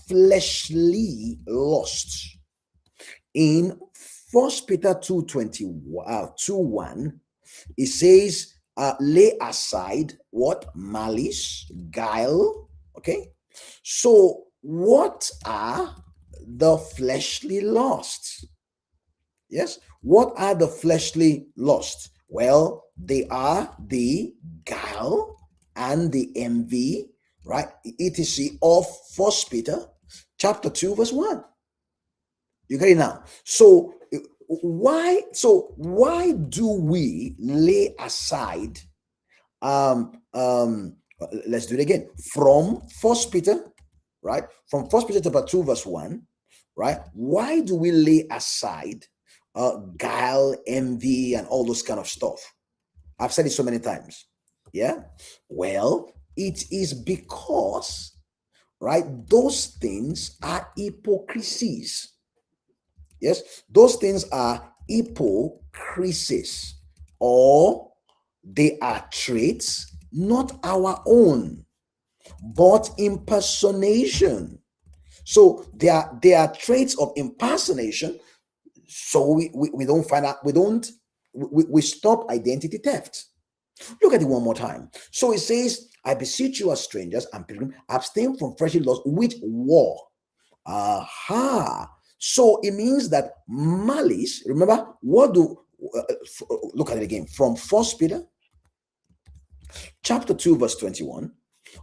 fleshly lusts. In First Peter 2:1, it says lay aside what? Malice, guile. Okay. So what are the fleshly lusts? Yes. What are the fleshly lusts? Well, they are the guile and the envy, right? Etc. of First Peter chapter 2 verse 1. You get it now? So why do we lay aside let's do it again from First Peter, right? From First Peter chapter 2 verse 1, right? Why do we lay aside guile, envy, and all those kind of stuff? I've said it so many times. Yeah. Well, it is because, right, those things are hypocrisies. Yes, those things are hypocrisies, or they are traits not our own, but impersonation. So they are traits of impersonation. So we don't find out, we stop identity theft. Look at it one more time. So it says, "I beseech you as strangers and pilgrims, abstain from fleshly lusts which war." Aha. So it means that malice, remember, look at it again from First Peter chapter 2 verse 21.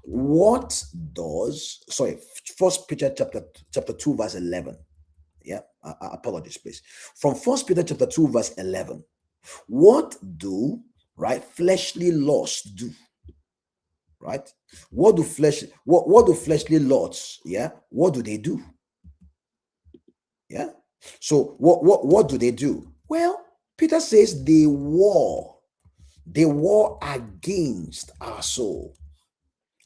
What does, sorry, First Peter chapter 2 verse 11. Yeah, apologies please. From First Peter chapter 2 verse 11. What do, right, fleshly lusts do? Right? What do fleshly lusts, yeah, what do they do? Yeah. So what do they do? Well, Peter says they war. They war against our soul.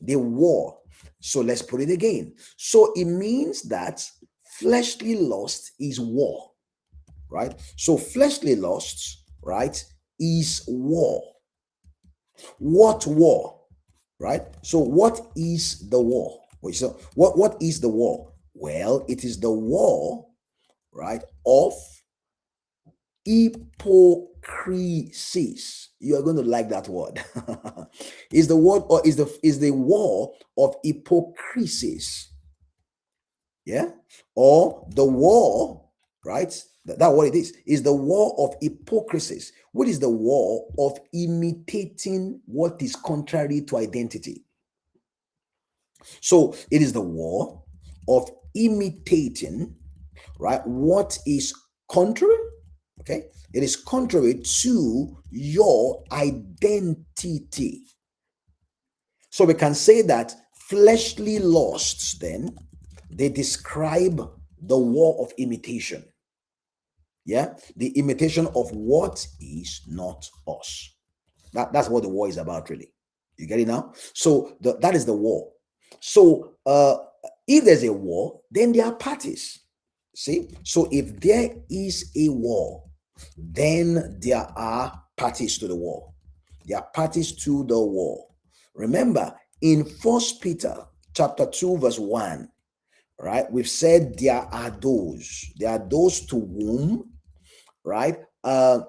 They war. So let's put it again. So it means that fleshly lust is war, right? So fleshly lusts, right, is war. What war? Right? So what is the war? So what is the war? Well, it is the war, right, of hypocrisies. You are going to like that word. Is the word, or is the war of hypocrisies? Yeah, or the war, right? That what it is the war of hypocrisies. What is the war of imitating what is contrary to identity? So it is the war of imitating, right, what is contrary. Okay, it is contrary to your identity. So we can say that fleshly lusts, then, they describe the war of imitation. Yeah, the imitation of what is not us. That's what the war is about, really. You get it now? So that is the war. So if there's a war, then there are parties. See? So if there is a war, then there are parties to the war. There are parties to the war. Remember, in First Peter chapter 2, verse 1, right? We've said there are those to whom, right? There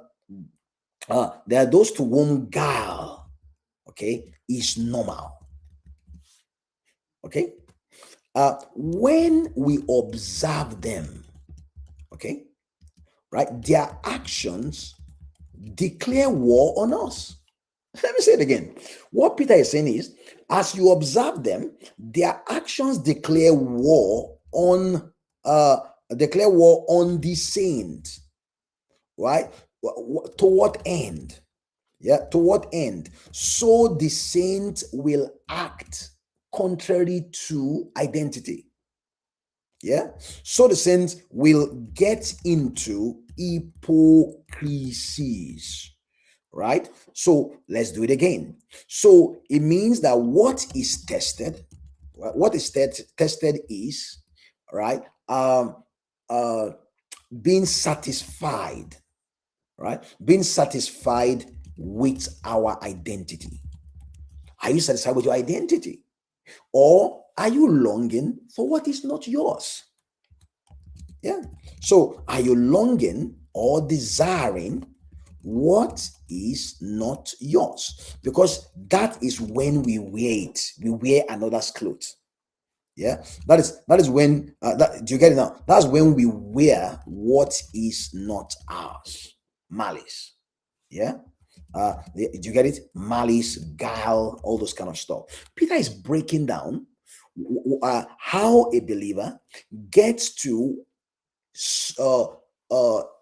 are those to whom guile, okay, is normal, okay? When we observe them, okay, right, their actions declare war on us. Let me say it again. What Peter is saying is, as you observe them, their actions declare war on the saint, right? To what end? Yeah, to what end? So the saint will act contrary to identity. Yeah, so the saints will get into hypocrisies, right? So let's do it again. So it means that what is tested, tested is, right, uh being satisfied, right, being satisfied with our identity. Are you satisfied with your identity, or are you longing for what is not yours? Yeah. So are you longing or desiring what is not yours? Because that is when we wear it. We wear another's clothes. Yeah. That is when do you get it now? That's when we wear what is not ours. Malice. Yeah. Do you get it? Malice, guile, all those kind of stuff. Peter is breaking down how a believer gets to uh,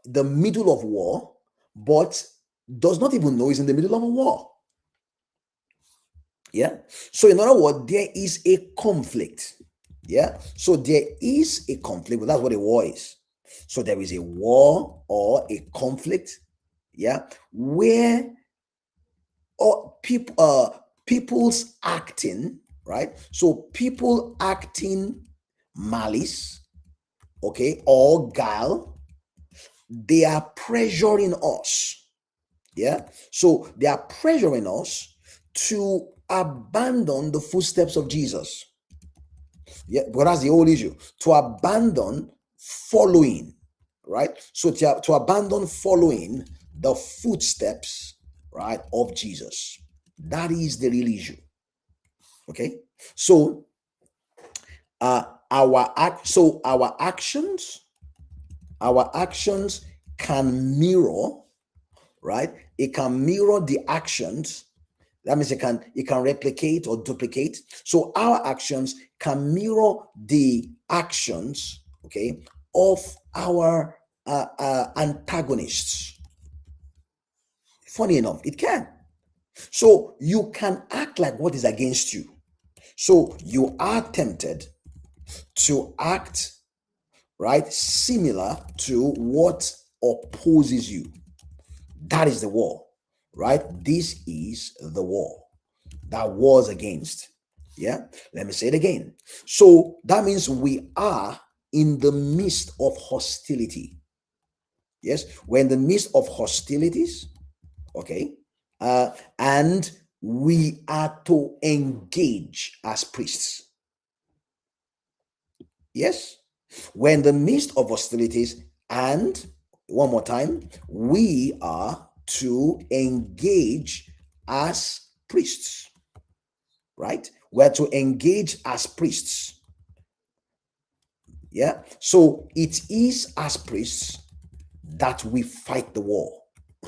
the middle of war, but does not even know he's in the middle of a war. Yeah. So, in other words, there is a conflict. Yeah. So, there is a conflict, but that's what a war is. So, there is a war or a conflict. Yeah. Where people's acting, right? So, people acting malice, okay, or guile, they are pressuring us. Yeah. So they are pressuring us to abandon the footsteps of Jesus. Yeah. But that's the whole issue. To abandon following, right? So to abandon following the footsteps, right, of Jesus. That is the real issue. Okay. So our actions can mirror, right? It can mirror the actions. That means it can replicate or duplicate. So our actions can mirror the actions, okay, of our antagonists. Funny enough, it can. So you can act like what is against you. So you are tempted to act, right, similar to what opposes you. That is the war, right? This is the war that wars against. Yeah, let me say it again. So that means we are in the midst of hostility. Yes, we're in the midst of hostilities. Okay, and we are to engage as priests. Yes, we're in the midst of hostilities, and one more time, we are to engage as priests, right? We're to engage as priests. Yeah. So it is as priests that we fight the war.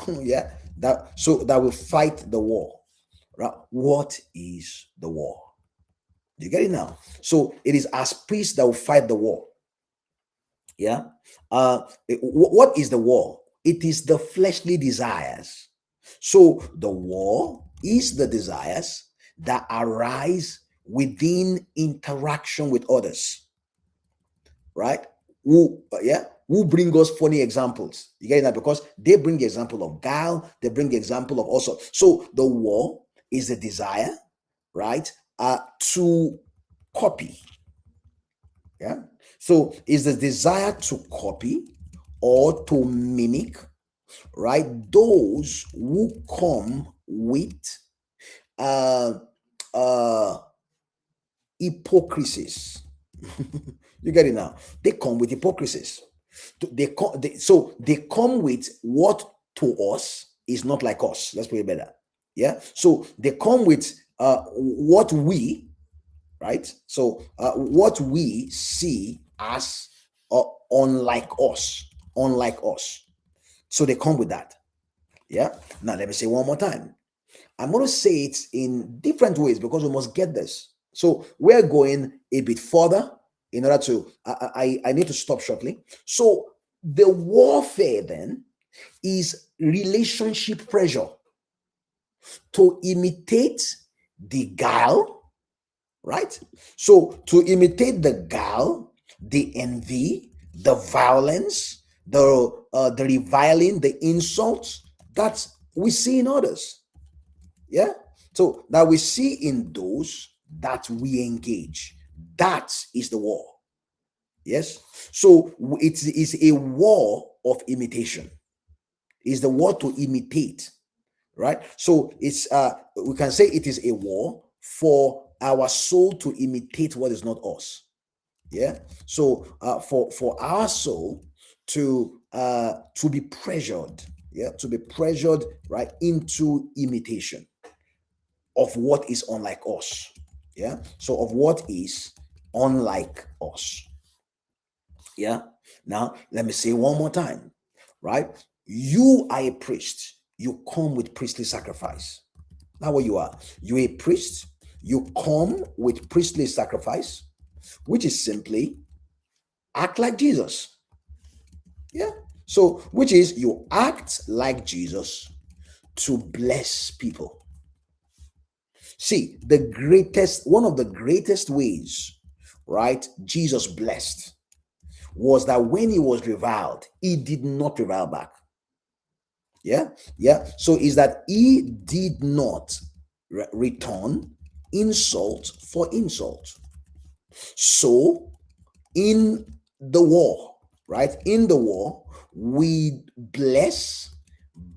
Yeah. That we fight the war. Right? What is the war? You get it now? So it is as priests that will fight the war. Yeah. What is the war? It is the fleshly desires. So the war is the desires that arise within interaction with others, right? Who bring us funny examples? You get that? Because they bring the example of guile, they bring the example of also. So the war is the desire, right? To copy. Yeah. So is the desire to copy or to mimic, right? Those who come with uh hypocrisies. You get it now? They come with hypocrisies. So they come with what to us is not like us. Let's put it better. Yeah. So they come with what we, right? So what we see as unlike us, unlike us. So they come with that. Yeah. Now let me say one more time. I'm going to say it in different ways because we must get this. So we're going a bit further in order to, I need to stop shortly. So the warfare then is relationship pressure to imitate the guile, right? So to imitate the guile, the envy, the violence, the reviling, the insults that we see in others. Yeah. So that we see in those that we engage. That is the war. Yes. So it is a war of imitation. It's the war to imitate, right? So it's we can say it is a war for our soul to imitate what is not us. Yeah. So for our soul to be pressured, yeah, to be pressured right into imitation of what is unlike us. Yeah. So of what is unlike us. Yeah. Now let me say one more time. Right? You are a priest. You come with priestly sacrifice. Now what you are. You're a priest. You come with priestly sacrifice, which is simply act like Jesus. Yeah. So which is you act like Jesus to bless people. See, one of the greatest ways, right, Jesus blessed was that when he was reviled, he did not revile back. Yeah, yeah. So is that he did not return insult for insult. So in the war, right, in the war, we bless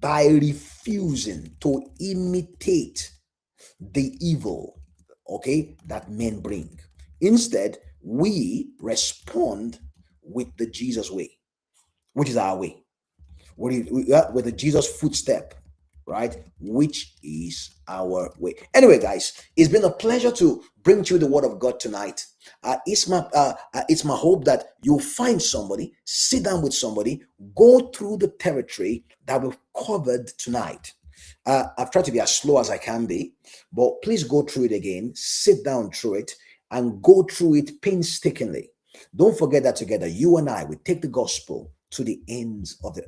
by refusing to imitate the evil, okay, that men bring. Instead, we respond with the Jesus way, which is our way, with the Jesus footstep, right, which is our way. Anyway, guys, it's been a pleasure to bring to you the word of God tonight. It's my hope that you'll find somebody, sit down with somebody, go through the territory that we've covered tonight. I've tried to be as slow as I can be, but please go through it again, sit down through it, and go through it painstakingly. Don't forget that together, you and I will take the gospel to the ends of the earth.